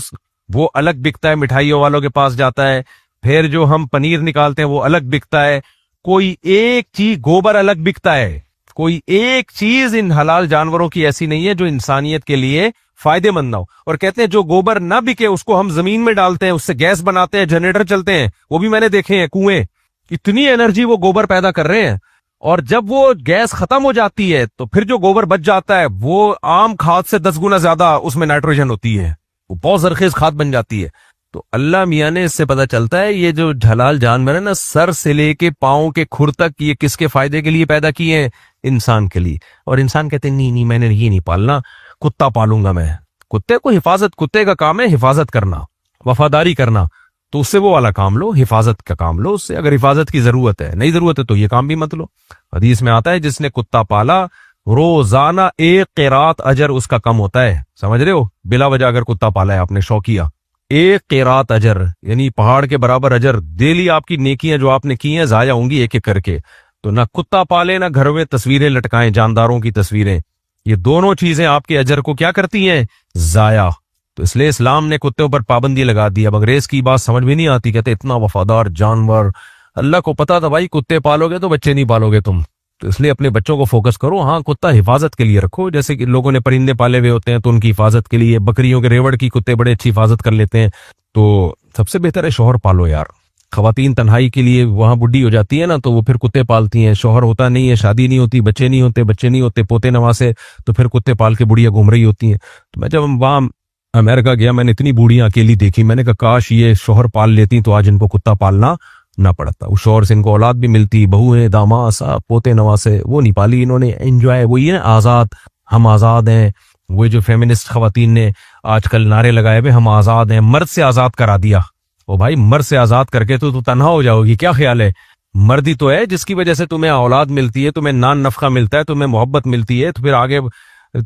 वो अलग बिकता है, मिठाइयों वालों के पास जाता है। फिर जो हम पनीर निकालते हैं वो अलग बिकता है। कोई एक चीज, गोबर अलग बिकता है, कोई एक चीज इन हलाल जानवरों की ऐसी नहीं है जो इंसानियत के लिए फायदेमंद ना हो। और कहते हैं जो गोबर ना बिके उसको हम जमीन में डालते हैं, उससे गैस बनाते हैं, जनरेटर चलते हैं, वो भी मैंने देखे हैं, कुएं, इतनी एनर्जी वो गोबर पैदा कर रहे हैं। और जब वो गैस खत्म हो जाती है तो फिर जो गोबर बच जाता है वो आम खाद से 10 गुना ज्यादा उसमें नाइट्रोजन होती है, वो बहुत जरखेज खाद बन जाती है। तो अल्लाह मियाँ ने इससे पता चलता है ये जो हलाल जानवर है ना, सर से लेके पांव के खुर तक, ये किसके फायदे के लिए पैदा किए हैं, इंसान के लिए। और इंसान कहते हैं नहीं मैंने ये नहीं पालना, कुत्ता पालूंगा मैं। कुत्ते को हिफाजत, कुत्ते का काम है हिफाजत करना, वफादारी करना, तो उससे वो वाला काम लो, हिफाजत का काम लो उससे। अगर हिफाजत की जरूरत है, नहीं जरूरत है तो ये काम भी मत लो। हदीस में आता है जिसने कुत्ता पाला रोजाना 1 क़िरात अजर उसका कम होता है, समझ रहे हो, बिला वजह अगर कुत्ता पाला है आपने शौकिया, 1 क़िरात अजर यानी पहाड़ के बराबर अजर, डेली आपकी नेकियां जो आपने की हैं जाया होंगी एक एक करके। तो ना कुत्ता पाले ना घर में तस्वीरें लटकाएं, जानदारों की तस्वीरें, ये दोनों चीजें आपके अजर को क्या करती हैं, जाया। तो इसलिए इस्लाम ने कुत्तों पर पाबंदी लगा दी। अब अंग्रेज की बात समझ में नहीं आती, कहते इतना वफादार जानवर, अल्लाह को पता था भाई कुत्ते पालोगे तो बच्चे नहीं पालोगे तुम, तो इसलिए अपने बच्चों को फोकस करो। हाँ, कुत्ता हिफाजत के लिए रखो, जैसे कि लोगों ने परिंदे पाले हुए होते हैं तो उनकी हिफाजत के लिए, बकरियों के रेवड़ की कुत्ते बड़े अच्छी हिफाजत कर लेते हैं। तो सबसे बेहतर है शौहर पालो यार। खवातीन तन्हाई के लिए वहां बुढ़ी हो जाती है ना तो वो फिर कुत्ते पालती हैं, शौहर होता नहीं है, शादी नहीं होती, बच्चे नहीं होते पोते नवासे, तो फिर कुत्ते पाल के बुढ़िया घूम रही होती हैं। तो मैं जब वहां अमेरिका गया, मैंने इतनी बूढ़ियां अकेली देखी, मैंने कहा काश ये शौहर पाल लेती तो आज इनको कुत्ता पालना ना पड़ता। उस शौहर से इनको औलाद भी मिलती, बहू है, दामाद सा, पोते नवासे, वो नहीं पाली इन्होंने। एंजॉय वही है आजाद, हम आजाद हैं। वो जो फेमिनिस्ट खवातीन ने आजकल नारे लगाए हुए हम आजाद हैं, मर्द से आजाद करा दिया। ओ भाई, मर्द से आजाद करके तो तन्हा हो जाओगी, क्या ख्याल है? मर्दी तो है जिसकी वजह से तुम्हें औलाद मिलती है, तुम्हें नान नफका मिलता है, तुम्हें मोहब्बत मिलती है, तो फिर आगे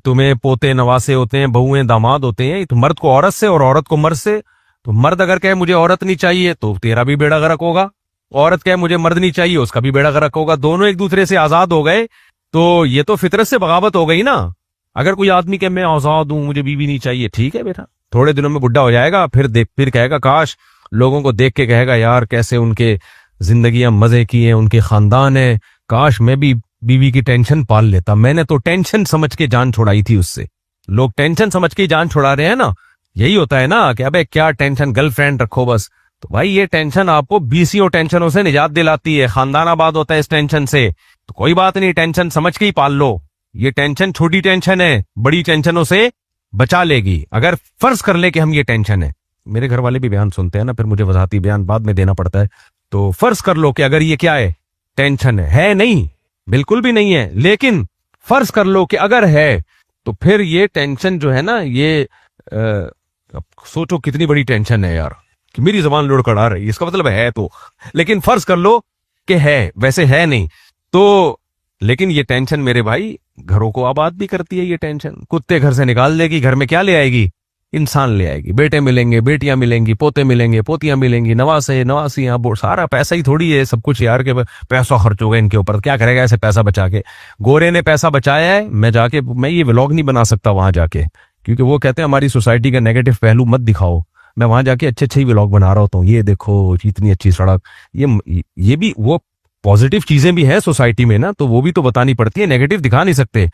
तुम्हें पोते नवासे होते हैं, बहुएं दामाद होते हैं। तो मर्द को औरत से और औरत को मर्द से। तो मर्द अगर कहे मुझे औरत नहीं चाहिए तो तेरा भी बेड़ा गर्क होगा, औरत कहे मुझे मर्द नहीं चाहिए उसका भी बेड़ा गर्क होगा। दोनों एक दूसरे से आजाद हो गए तो ये तो फितरत से बगावत हो गई ना। अगर कोई आदमी कहे मैं आजाद हूं, मुझे बीवी नहीं चाहिए, ठीक है बेटा, थोड़े दिनों में बुढ़ा हो जाएगा, फिर कहेगा काश, लोगों को देख के कहेगा यार कैसे उनके जिंदगियां मजे की हैं, उनके खानदान है, काश मैं भी बीवी की टेंशन पाल लेता। मैंने तो टेंशन समझ के जान छुड़ाई थी उससे। लोग टेंशन समझ के जान छुड़ा रहे हैं ना, यही होता है ना कि अबे क्या टेंशन, गर्लफ्रेंड रखो बस। तो भाई ये टेंशन आपको 20 टेंशनों से निजात दिलाती है, खानदान आबाद होता है इस टेंशन से। तो कोई बात नहीं, टेंशन समझ के ही पाल लो। ये टेंशन छोटी टेंशन है, बड़ी टेंशनों से बचा लेगी। अगर फर्ज कर ले कि हम ये टेंशन है, मेरे घर वाले भी बयान सुनते हैं ना, फिर मुझे वजाहती बयान बाद में देना पड़ता है। तो फर्ज कर लो कि अगर ये क्या है, टेंशन है नहीं, बिल्कुल भी नहीं है, लेकिन फर्ज कर लो कि अगर है तो फिर ये टेंशन जो है ना, ये अब सोचो कितनी बड़ी टेंशन है यार, कि मेरी जबान लुढ़कड़ा रही है, इसका मतलब है तो, लेकिन फर्ज कर लो कि है, वैसे है नहीं तो, लेकिन ये टेंशन मेरे भाई घरों को आबाद भी करती है। ये टेंशन कुत्ते घर से निकाल देगी, घर में क्या ले आएगी? इंसान ले आएगी। बेटे मिलेंगे, बेटियां मिलेंगी, पोते मिलेंगे, पोतियां मिलेंगी, नवासे नवासियां, सारा पैसा ही थोड़ी है सब कुछ यार, के पैसा खर्च होगा इनके ऊपर, क्या करेगा ऐसे पैसा बचा के? गोरे ने पैसा बचाया है, मैं ये व्लॉग नहीं बना सकता वहां जाके, क्योंकि वो कहते हैं हमारी सोसाइटी का नेगेटिव पहलू मत दिखाओ। मैं वहां जाके अच्छे अच्छे ही व्लॉग बना रहा होता हूँ, ये देखो इतनी अच्छी सड़क, ये भी वो पॉजिटिव चीजें भी है सोसाइटी में ना, तो वो भी तो बतानी पड़ती है, नेगेटिव दिखा नहीं सकते।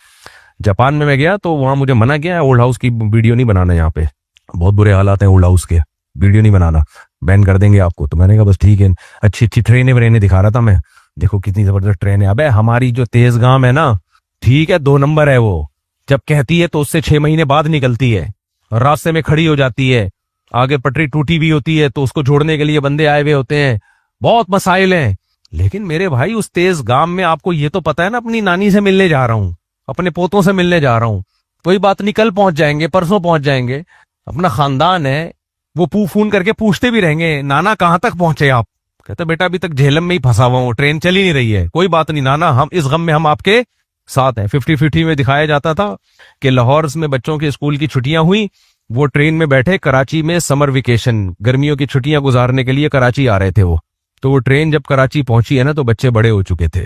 जापान में मैं गया तो वहां मुझे मना किया, ओल्ड हाउस की वीडियो नहीं बनाना, यहाँ पे बहुत बुरे हालात हैं ओल्ड हाउस के, वीडियो नहीं बनाना, बैन कर देंगे आपको। तो मैंने कहा बस ठीक है, अच्छी अच्छी ट्रेनें व्रेनें दिखा रहा था मैं, देखो कितनी जबरदस्त ट्रेन है। अबे हमारी जो तेजगाम है ना, ठीक है 2 नंबर है वो, जब कहती है तो उससे 6 महीने बाद निकलती है, रास्ते में खड़ी हो जाती है, आगे पटरी टूटी भी होती है तो उसको जोड़ने के लिए बंदे आए हुए होते हैं, बहुत मसाइल हैं। लेकिन मेरे भाई उस तेज गांव में आपको ये तो पता है ना, अपनी नानी से मिलने जा रहा हूं, अपने पोतों से मिलने जा रहा हूं, कोई बात नहीं, कल पहुंच जाएंगे, परसों पहुंच जाएंगे, अपना खानदान है, वो फोन करके पूछते भी रहेंगे नाना कहां तक पहुंचे आप? कहते बेटा अभी तक झेलम में ही फंसा हुआ हूं, ट्रेन चल ही नहीं रही है। कोई बात नहीं नाना, हम इस गम में हम आपके साथ हैं। 50-50 में दिखाया जाता था कि लाहौर में बच्चों के स्कूल की छुट्टियां हुई, वो ट्रेन में बैठे कराची में समर वेकेशन, गर्मियों की छुट्टियां गुजारने के लिए कराची आ रहे थे वो। तो वो ट्रेन जब कराची पहुंची है ना, तो बच्चे बड़े हो चुके थे,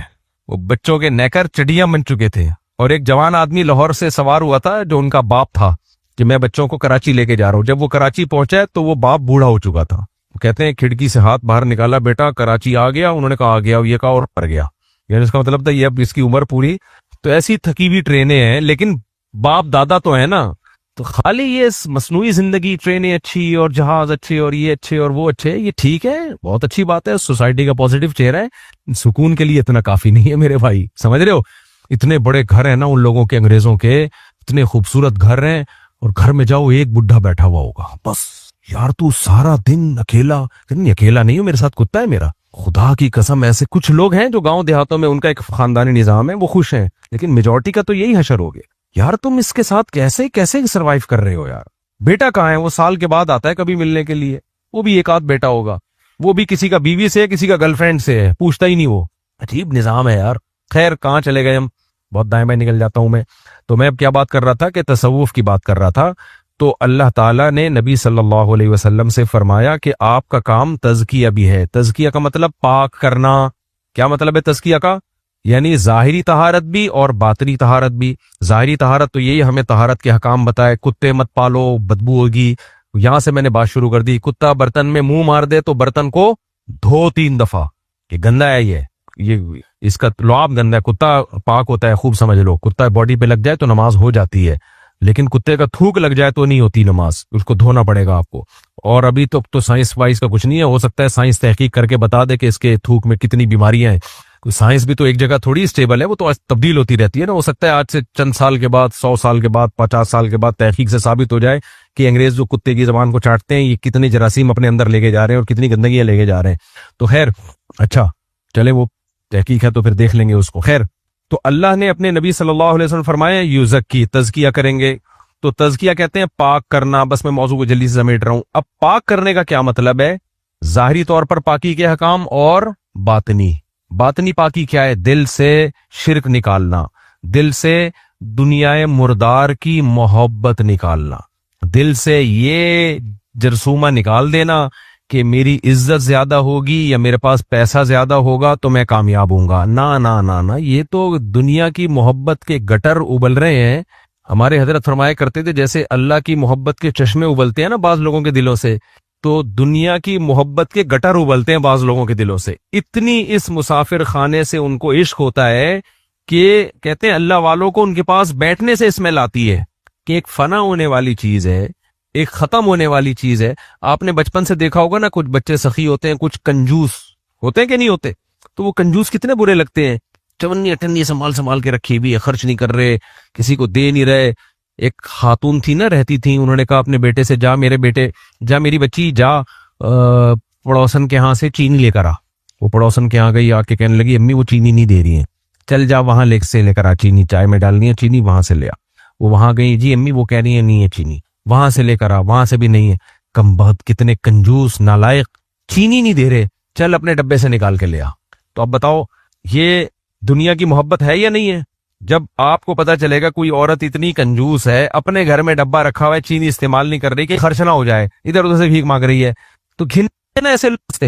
वो बच्चों के नेकर चिड़िया बन चुके थे। और एक जवान आदमी लाहौर से सवार हुआ था, जो उनका बाप था, कि मैं बच्चों को कराची लेके जा रहा हूं। जब वो कराची पहुंचा तो वो बाप बूढ़ा हो चुका था। वो कहते हैं खिड़की से हाथ बाहर निकाला, बेटा कराची आ गया? उन्होंने कहा आ गया, ये कहा और मर गया। यानी इसका मतलब था ये अब इसकी उम्र पूरी। तो ऐसी थकी हुई ट्रेनें हैं, लेकिन बाप दादा तो है ना, तो खाली ये मसनूई जिंदगी, ट्रेनें अच्छी और जहाज अच्छे और ये अच्छे और वो अच्छे, ये ठीक है, बहुत अच्छी बात है, सोसाइटी का पॉजिटिव चेहरा है, सुकून के लिए इतना काफी नहीं है मेरे भाई, समझ रहे हो? इतने बड़े घर है ना उन लोगों के, अंग्रेजों के, इतने खूबसूरत घर हैं, और घर में जाओ एक बुढ़ा बैठा हुआ होगा, बस यार तू सारा दिन अकेला। नहीं अकेला नहीं हूं, मेरे साथ कुत्ता है मेरा, खुदा की कसम। ऐसे कुछ लोग हैं जो गांव देहातों में उनका एक खानदानी निजाम है, वो खुश हैं, लेकिन मेजोरिटी का तो यही हशर हो गया। यार तुम इसके साथ कैसे कैसे सरवाइव कर रहे हो यार? बेटा कहाँ है? वो साल के बाद आता है कभी मिलने के लिए, वो भी एक आध बेटा होगा, वो भी किसी का बीवी से है, किसी का गर्लफ्रेंड से है, पूछता ही नहीं वो। अजीब निजाम है यार। खैर कहाँ चले गए हम, बहुत दाएं बाएं निकल जाता हूं मैं। तो मैं अब क्या बात कर रहा था कि तसव्वुफ की बात कर रहा था। तो अल्लाह ताला ने नबी सल्लल्लाहु अलैहि वसल्लम से फरमाया कि आपका काम तज़किया भी है। तज़किया का मतलब पाक करना। क्या मतलब है तज़किया का? यानी जाहिरी तहारत भी और बातनी तहारत भी। जाहिरी तहारत तो यही हमें तहारत के हकाम बताए, कुत्ते मत पालो, बदबू होगी। यहां से मैंने बात शुरू कर दी, कुत्ता बर्तन में मुंह मार दे तो बर्तन को धो 3 दफा, ये गंदा है, ये इसका लुआब गंदा है। कुत्ता पाक होता है, खूब समझ लो। कुत्ता बॉडी पे लग जाए तो नमाज हो जाती है, लेकिन कुत्ते का थूक लग जाए तो नहीं होती नमाज, उसको धोना पड़ेगा आपको। और अभी तो साइंस वाइस का कुछ नहीं है, हो सकता है साइंस तहकीक करके बता दे कि इसके थूक में कितनी बीमारियां हैं। साइंस भी तो एक जगह थोड़ी स्टेबल है, वो तो तब्दील होती रहती है ना। हो सकता है आज से चंद साल के बाद, 100 साल के बाद, 50 साल के बाद तहकीक से साबित हो जाए कि अंग्रेज जो कुत्ते की जबान को चाटते हैं, ये कितने जरासीम अपने अंदर लेके जा रहे हैं और कितनी गंदगियां लेके जा रहे हैं। तो खैर अच्छा चले, वो तहकीक है तो फिर देख लेंगे उसको। खैर, तो अल्लाह ने अपने नबी सल्लल्लाहु अलैहि वसल्लम फरमाया युज़क्की, तज़किया करेंगे। तो तज़किया कहते हैं पाक करना। बस मैं मौजू को जल्दी से समेट रहा हूं। अब पाक करने का क्या मतलब है? जाहिरी तौर पर पाकी के हकाम और बातनी। बातनी पाकी क्या है? दिल से शिर्क निकालना, दिल से दुनियाए मुर्दार की मोहब्बत निकालना, दिल से ये जरसूमा निकाल देना कि मेरी इज्जत ज्यादा होगी या मेरे पास पैसा ज्यादा होगा तो मैं कामयाब होऊंगा। ना ना ना ना, ये तो दुनिया की मोहब्बत के गटर उबल रहे हैं। हमारे हजरत फरमाया करते थे जैसे अल्लाह की मोहब्बत के चश्मे उबलते हैं ना बाज लोगों के दिलों से, तो दुनिया की मोहब्बत के गटर उबलते हैं बाज लोगों के दिलों से। इतनी इस मुसाफिर खाने से उनको इश्क होता है कि कहते हैं अल्लाह वालों को उनके पास बैठने से स्मेल आती है कि एक फना होने वाली चीज है, एक खत्म होने वाली चीज है। आपने बचपन से देखा होगा ना, कुछ बच्चे सखी होते हैं, कुछ कंजूस होते हैं कि नहीं होते? तो वो कंजूस कितने बुरे लगते हैं। चवन्नी अठन्नी संभाल संभाल के रखी हुई है, खर्च नहीं कर रहे, किसी को दे नहीं रहे। एक खातून थी ना, रहती थी, उन्होंने कहा अपने बेटे से, जा मेरे बेटे, जा मेरी बच्ची, जा पड़ोसन के यहाँ से चीनी लेकर आ। वो पड़ोसन के यहाँ गई, आके कहने लगी अम्मी वो चीनी नहीं दे रही है, चल जा वहां लेकर आ, चीनी चाय में डालनी है, चीनी वहां से ले आ। वो वहां गई, जी अम्मी वो कह रही है नहीं है चीनी, वहां से लेकर आ, वहां से भी नहीं है। कम बहुत कितने कंजूस नालायक, चीनी नहीं दे रहे, चल अपने डब्बे से निकाल के ले आ। तो अब बताओ ये दुनिया की मोहब्बत है या नहीं है? जब आपको पता चलेगा कोई औरत इतनी कंजूस है, अपने घर में डब्बा रखा हुआ है, चीनी इस्तेमाल नहीं कर रही कि खर्च ना हो जाए, इधर उधर से भीख मांग रही है, तो घिन ना ऐसे लोग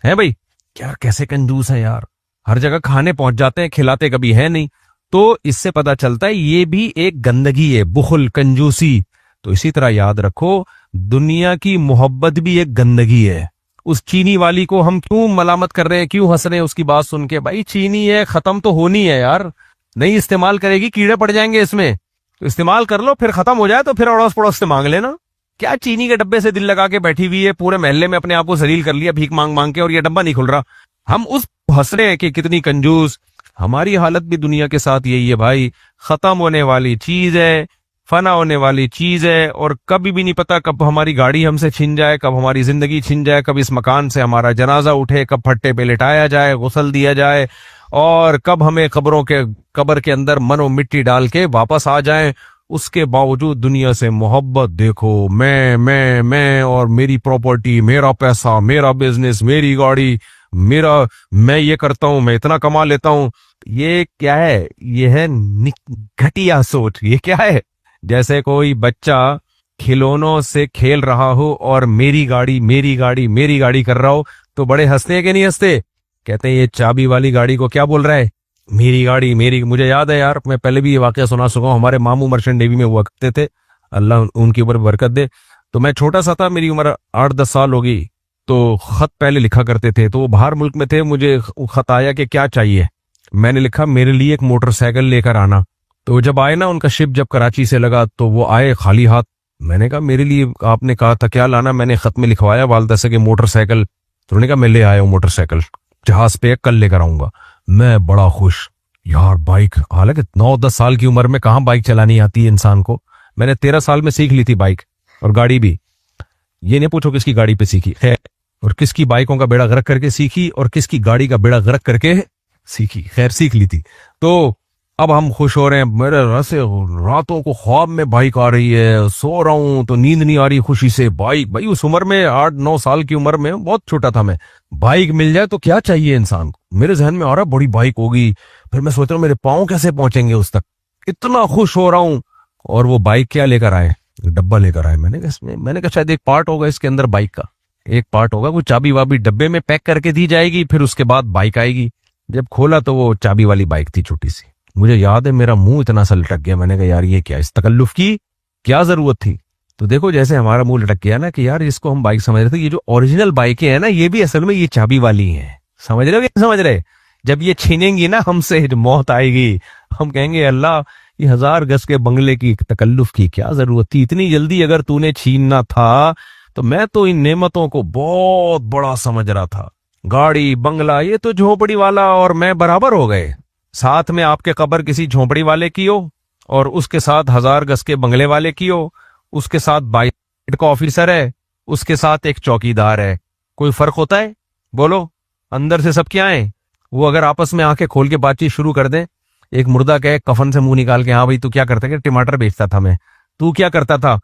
हैं भाई। यार कैसे कंजूस है यार, हर जगह खाने पहुंच जाते हैं, खिलाते कभी है नहीं। तो इससे पता चलता है ये भी एक गंदगी है, बुखल, कंजूसी। तो इसी तरह याद रखो, दुनिया की मोहब्बत भी एक गंदगी है। उस चीनी वाली को हम क्यों मलामत कर रहे हैं, क्यों हंस रहे हैं उसकी बात सुन के? भाई चीनी है, खत्म तो होनी है यार, नहीं इस्तेमाल करेगी कीड़े पड़ जाएंगे इसमें, तो इस्तेमाल कर लो, फिर खत्म हो जाए तो फिर अड़ोस पड़ोस से मांग लेना। क्या चीनी के डब्बे से दिल लगा के बैठी हुई है, पूरे मोहल्ले में अपने आप को जलील कर लिया भीख मांग मांग के, और ये डब्बा नहीं खुल रहा। हम उस हंस रहे हैं कि कितनी कंजूस। हमारी हालत भी दुनिया के साथ यही है भाई, खत्म होने वाली चीज है, फना होने वाली चीज है, और कभी भी नहीं पता कब हमारी गाड़ी हमसे छिन जाए, कब हमारी जिंदगी छिन जाए, कब इस मकान से हमारा जनाजा उठे, कब फट्टे पे लिटाया जाए, गुसल दिया जाए, और कब हमें कब्र के अंदर मनो मिट्टी डाल के वापस आ जाए। उसके बावजूद दुनिया से मोहब्बत देखो, मैं और मेरी प्रॉपर्टी, मेरा पैसा, मेरा बिजनेस, मेरी गाड़ी, मैं ये करता हूं, मैं इतना कमा लेता हूं। ये क्या है? ये है घटिया सोच। ये क्या है? जैसे कोई बच्चा खिलौनों से खेल रहा हो और मेरी गाड़ी मेरी गाड़ी मेरी गाड़ी कर रहा हो, तो बड़े हंसते हैं कि नहीं हंसते? कहते हैं ये चाबी वाली गाड़ी को क्या बोल रहा है, मेरी गाड़ी मेरी। मुझे याद है यार, मैं पहले भी ये वाकया सुना चुका हूं, हमारे मामू मर्चेंट नेवी में हुआ करते थे, अल्लाह उनकी ऊपर बरकत दे। तो मैं छोटा सा था, मेरी उम्र 8-10 साल होगी, तो खत पहले लिखा करते थे। तो वो बाहर मुल्क में थे, मुझे खत आया कि क्या चाहिए, मैंने लिखा मेरे लिए एक मोटरसाइकिल लेकर आना। तो जब आए ना, उनका शिप जब कराची से लगा, तो वो आए खाली हाथ। मैंने कहा मेरे लिए आपने कहा था क्या लाना? मैंने खत में लिखवाया वालदा से कि मोटरसाइकिल। तो उन्होंने कहा मैं ले आया हूँ मोटरसाइकिल, जहाज पे कल लेकर आऊंगा। मैं बड़ा खुश यार, बाइक। हालांकि 9-10 साल की उम्र में कहाँ बाइक चलानी आती है इंसान को। मैंने 13 साल में सीख ली थी बाइक, और गाड़ी भी। ये नहीं पूछो किसकी गाड़ी पे सीखी है, और किसकी बाइकों का बेड़ा गर्क करके सीखी, और किसकी गाड़ी का बेड़ा गर्क करके सीखी, खैर सीख ली थी। तो अब हम खुश हो रहे हैं, मेरे रसे रातों को ख्वाब में बाइक आ रही है, सो रहा हूं तो नींद नहीं आ रही खुशी से। बाइक भाई, उस उम्र में 8-9 साल की उम्र में, बहुत छोटा था मैं, बाइक मिल जाए तो क्या चाहिए इंसान को। मेरे जहन में आ रहा बड़ी बाइक होगी, फिर मैं सोच रहा हूँ मेरे पाँव कैसे पहुंचेंगे उस तक, इतना खुश हो रहा हूँ। और वो बाइक क्या लेकर आए? डब्बा लेकर आए। मैंने कहा शायद एक पार्ट होगा इसके अंदर, बाइक का एक पार्ट होगा, वो चाबी वाबी डब्बे में पैक करके दी जाएगी, फिर उसके बाद बाइक आएगी। जब खोला तो वो चाबी वाली बाइक थी, छोटी सी। मुझे याद है मेरा मुंह इतना सा लटक गया, मैंने कहा यार ये क्या, इस तकल्लुफ की क्या जरूरत थी? तो देखो जैसे हमारा मुंह लटक गया ना कि यार इसको हम बाइक समझ रहे थे, ये जो ओरिजिनल बाइकें हैं ना, ये भी असल में ये चाबी वाली हैं। समझ रहे हो कि समझ रहे? जब ये छीनेंगी ना हमसे, जो मौत आएगी, हम कहेंगे अल्लाह ये 1000 गज के बंगले की तकल्लुफ की क्या जरूरत थी, इतनी जल्दी अगर तूने छीनना था तो मैं तो इन नेमतों को बहुत बड़ा समझ रहा था। गाड़ी बंगला ये तो झोपड़ी वाला और मैं बराबर हो गए। साथ में आपके कब्र किसी झोपड़ी वाले की हो, और उसके साथ 1000 गज के बंगले वाले की हो, उसके साथ 22 का ऑफिसर है, उसके साथ एक चौकीदार है, कोई फर्क होता है? बोलो, अंदर से सब क्या है? वो अगर आपस में आंखें खोल के बातचीत शुरू कर दें, एक मुर्दा कहे कफन से मुंह निकाल के, हाँ भाई तू क्या करता है? टमाटर बेचता था मैं। तू क्या करता था?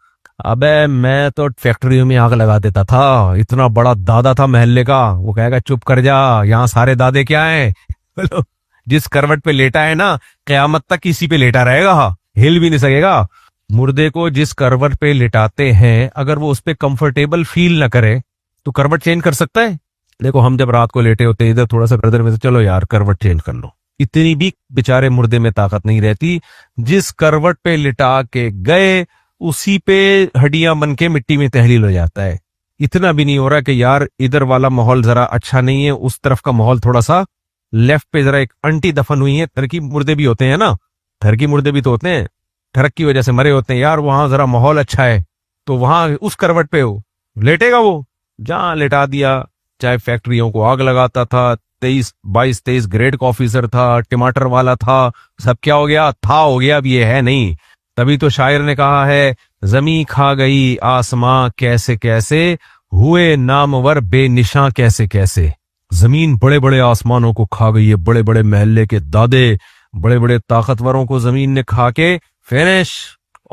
अबे मैं तो फैक्ट्रियों में आग लगा देता था, इतना बड़ा दादा था मोहल्ले का। वो कहेगा चुप कर जा, यहाँ सारे दादे क्या हैं? बोलो, जिस करवट पे लेटा है ना, कयामत तक इसी पे लेटा रहेगा, हिल भी नहीं सकेगा। मुर्दे को जिस करवट पे लिटाते हैं, अगर वो उस पे कंफर्टेबल फील ना करे तो करवट चेंज कर सकता है? देखो हम जब रात को लेटे होते इधर थोड़ा सा ब्रदर में से, चलो यार करवट चेंज कर लो, इतनी भी बेचारे मुर्दे में ताकत नहीं रहती। जिस करवट पे लिटा के गए उसी पे हड्डियां बन के मिट्टी में तहलील हो जाता है। इतना भी नहीं हो रहा कि यार इधर वाला माहौल जरा अच्छा नहीं है, उस तरफ का माहौल थोड़ा सा लेफ्ट पे जरा एक अंटी दफन हुई है। ठरकी मुर्दे भी होते हैं ना, ठरकी मुर्दे भी तो होते हैं, ठरक की वजह से मरे होते हैं यार, वहां जरा माहौल अच्छा है तो वहां उस करवट पे हो लेटेगा वो, जहां लेटा दिया। चाहे फैक्ट्रियों को आग लगाता था, 22-23 ग्रेड का ऑफिसर था, टमाटर वाला था, सब क्या हो गया? था हो गया, अब ये है नहीं। तभी तो शायर ने कहा है, जमी खा गई आसमां कैसे कैसे, हुए नामवर बेनिशां कैसे कैसे। जमीन बड़े बड़े आसमानों को खा गई है, बड़े बड़े महल्ले के दादे, बड़े बड़े ताकतवरों को जमीन ने खा के फिनिश,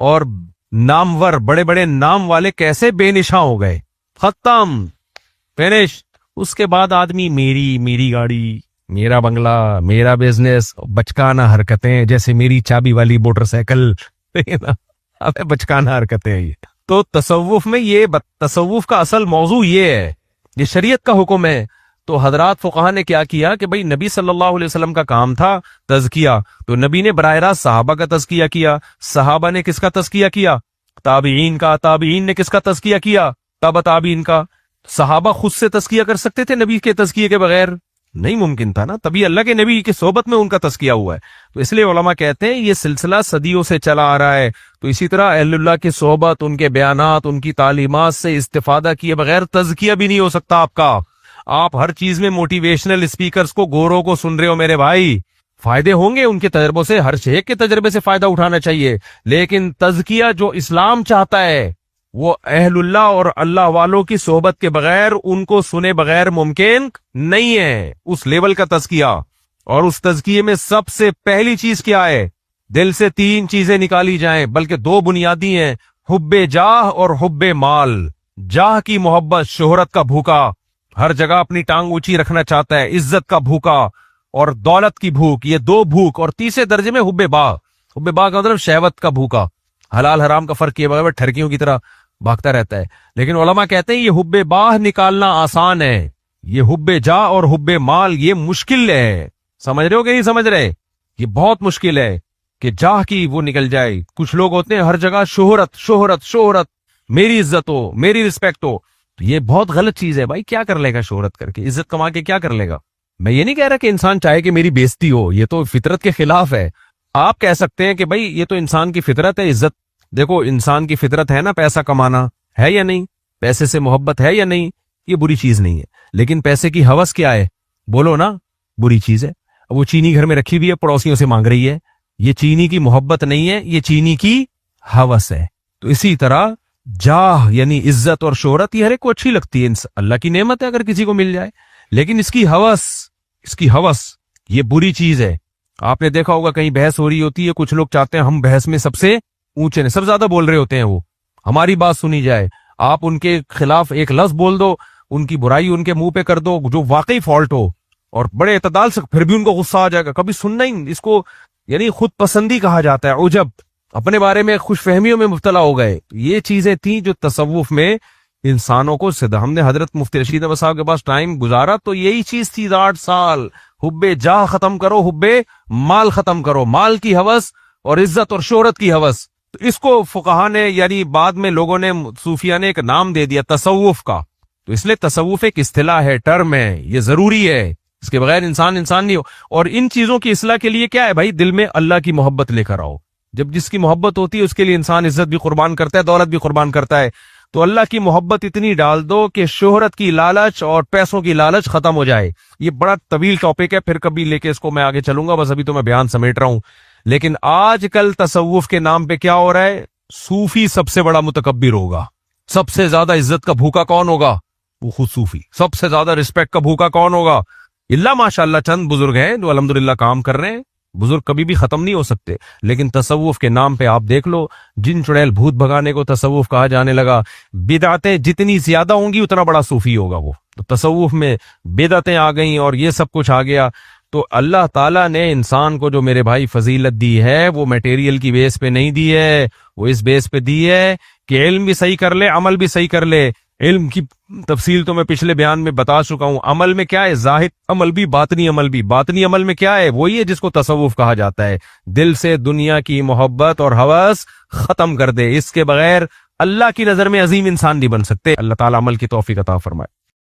और नामवर बड़े बड़े नाम वाले कैसे बेनिशा हो गए, खत्म, फिनिश। उसके बाद आदमी मेरी गाड़ी, मेरा बंगला, मेरा बिजनेस, बचकाना हरकतें, जैसे मेरी चाबी वाली मोटरसाइकिल, अबे बचकाना हरकतें हैं ये। तो तसव्वुफ में तसव्वुफ का असल मौजू ये है, ये शरीयत का हुक्म है। तो हजरात फुक़हा ने क्या किया कि भाई नबी सल्लल्लाहु अलैहि वसल्लम का काम था तज़किया, तो नबी ने बराह रास्त सहाबा का तज़किया किया। सहाबा ने किसका तज़किया किया? ताबीईन का। ताबीईन ने किसका तज़किया किया? तबा ताबीईन का। सहाबा खुद से तज़किया कर सकते थे नबी के तज़किये के बगैर? नहीं मुमकिन था ना, तभी अल्लाह के नबी की सोबत में उनका तज़किया हुआ है। तो इसलिए उलमा कहते हैं ये सिलसिला सदियों से चला आ रहा है। तो इसी तरह अहलुल्लाह की सोबत, उनके बयानात, उनकी तालीमात से इस्तिफादा किए बगैर तज़किया भी नहीं हो सकता आपका। आप हर चीज में मोटिवेशनल स्पीकर्स को, गोरों को सुन रहे हो मेरे भाई, फायदे होंगे उनके तजर्बों से, हर शेख के तजर्बे से फायदा उठाना चाहिए, लेकिन तज़किया जो इस्लाम चाहता है वो अहलुल्लाह और अल्लाह वालों की सोहबत के बगैर, उनको सुने बगैर मुमकिन नहीं है उस लेवल का तज़किया। और उस तज़किये में सबसे पहली चीज क्या है? दिल से 3 चीजें निकाली जाएं, बल्कि 2 बुनियादी हैं, हुब्बे जाह और हुब्बे माल। जाह की मोहब्बत, शोहरत का भूखा, हर जगह अपनी टांग ऊंची रखना चाहता है, इज्जत का भूखा और दौलत की भूख, ये 2 भूख। और तीसरे दर्जे में हुब्बे बाह। हुब्बे बाह का मतलब शहवत का भूखा, हलाल हराम का फर्क किए बगैर ठरकियों की तरह भागता रहता है। लेकिन उलमा कहते हैं ये हुब्बे बाह निकालना आसान है, ये हुब्बे जा और हुब्बे माल ये मुश्किल है। समझ रहे हो कि नहीं समझ रहे? ये बहुत मुश्किल है कि जाह की वो निकल जाए। कुछ लोग होते हैं हर जगह शोहरत शोहरत शोहरत, मेरी इज्जत हो, मेरी रिस्पेक्ट हो। तो ये बहुत गलत चीज है भाई। क्या कर लेगा शोहरत करके, इज्जत कमा के क्या कर लेगा? मैं ये नहीं कह रहा कि इंसान चाहे कि मेरी बेइज्जती हो, ये तो फितरत के खिलाफ है। आप कह सकते हैं कि भाई ये तो इंसान की फितरत है, इज्जत। देखो इंसान की फितरत है ना पैसा कमाना, है या नहीं? पैसे से मोहब्बत है या नहीं? ये बुरी चीज नहीं है। लेकिन पैसे की हवस क्या है? बोलो ना, बुरी चीज है। वो चीनी घर में रखी हुई है, पड़ोसियों से मांग रही है, ये चीनी की मोहब्बत नहीं है, ये चीनी की हवस है। तो इसी तरह जाह यानी इज्जत और शोहरत ये हर एक को अच्छी लगती है, अल्लाह की नेमत है अगर किसी को मिल जाए। लेकिन इसकी हवस ये बुरी चीज है। आपने देखा होगा कहीं बहस हो रही होती है, कुछ लोग चाहते हैं हम बहस में सबसे ऊंचे ने, सबसे ज्यादा बोल रहे होते हैं, वो हमारी बात सुनी जाए। आप उनके खिलाफ एक लफ्ज बोल दो, उनकी बुराई उनके मुंह पे कर दो जो वाकई फॉल्ट हो, और बड़े एतदाल से, फिर भी उनको गुस्सा आ जाएगा, कभी सुनना ही। इसको यानी खुद पसंदी कहा जाता है, उजब, अपने बारे में खुशफहमियों में मुब्तला हो गए। ये चीजें थी जो तसव्वुफ में इंसानों को सिद्ध। हमने हजरत मुफ्ती रशीद अहमद साहब के पास टाइम गुजारा तो यही चीज थी 8 साल, हुब्बे जाह खत्म करो, हुब्बे माल खत्म करो, माल की हवस और इज्जत और शोहरत की हवस। तो इसको फुकहा ने यानी बाद में लोगों ने, सूफिया ने एक नाम दे दिया तसव्वुफ का। तो इसलिए तसव्वुफ एक इस्तिलाह है, टर्म है, ये जरूरी है, इसके बगैर इंसान नहीं हो। और इन चीजों की इस्लाह के लिए क्या है भाई? दिल में अल्लाह की मोहब्बत लेकर आओ। जब जिसकी मोहब्बत होती है उसके लिए इंसान इज्जत भी कुर्बान करता है, दौलत भी कुर्बान करता है। तो अल्लाह की मोहब्बत इतनी डाल दो कि शोहरत की लालच और पैसों की लालच खत्म हो जाए। ये बड़ा तवील टॉपिक है, फिर कभी लेके इसको मैं आगे चलूंगा, बस अभी तो मैं बयान समेट रहा हूं। लेकिन आजकल तसव्वुफ के नाम पे क्या हो रहा है? सूफी सबसे बड़ा मुतकब्बिर होगा, सबसे ज्यादा इज्जत का भूखा कौन होगा? वो खुद सूफी। सबसे ज्यादा रिस्पेक्ट का भूखा कौन होगा? इल्ला माशाअल्लाह चंद बुजुर्ग हैं जो अल्हम्दुलिल्लाह काम कर रहे हैं। बुजुर्ग कभी भी खत्म नहीं हो सकते, लेकिन तसव्वुफ के नाम पे आप देख लो, जिन चुड़ैल भूत भगाने को तसव्वुफ कहा जाने लगा। बिदातें जितनी ज्यादा होंगी उतना बड़ा सूफी होगा वो। तो तसव्वुफ में बिदातें आ गई और ये सब कुछ आ गया। तो अल्लाह ताला ने इंसान को जो मेरे भाई फजीलत दी है वो मटेरियल की बेस पे नहीं दी है, वो इस बेस पे दी है कि इल्म भी सही कर ले, अमल भी सही कर ले। इल्म की तफसील तो मैं पिछले बयान में बता चुका हूं। अमल में क्या है? जाहिर अमल भी, बातनी अमल भी। बातनी अमल में क्या है? वही है जिसको तसव्वुफ कहा जाता है। दिल से दुनिया की मोहब्बत और हवस खत्म कर दे, इसके बगैर अल्लाह की नजर में अजीम इंसान नहीं बन सकते। अल्लाह ताला अमल की तौफीक अता फरमाए।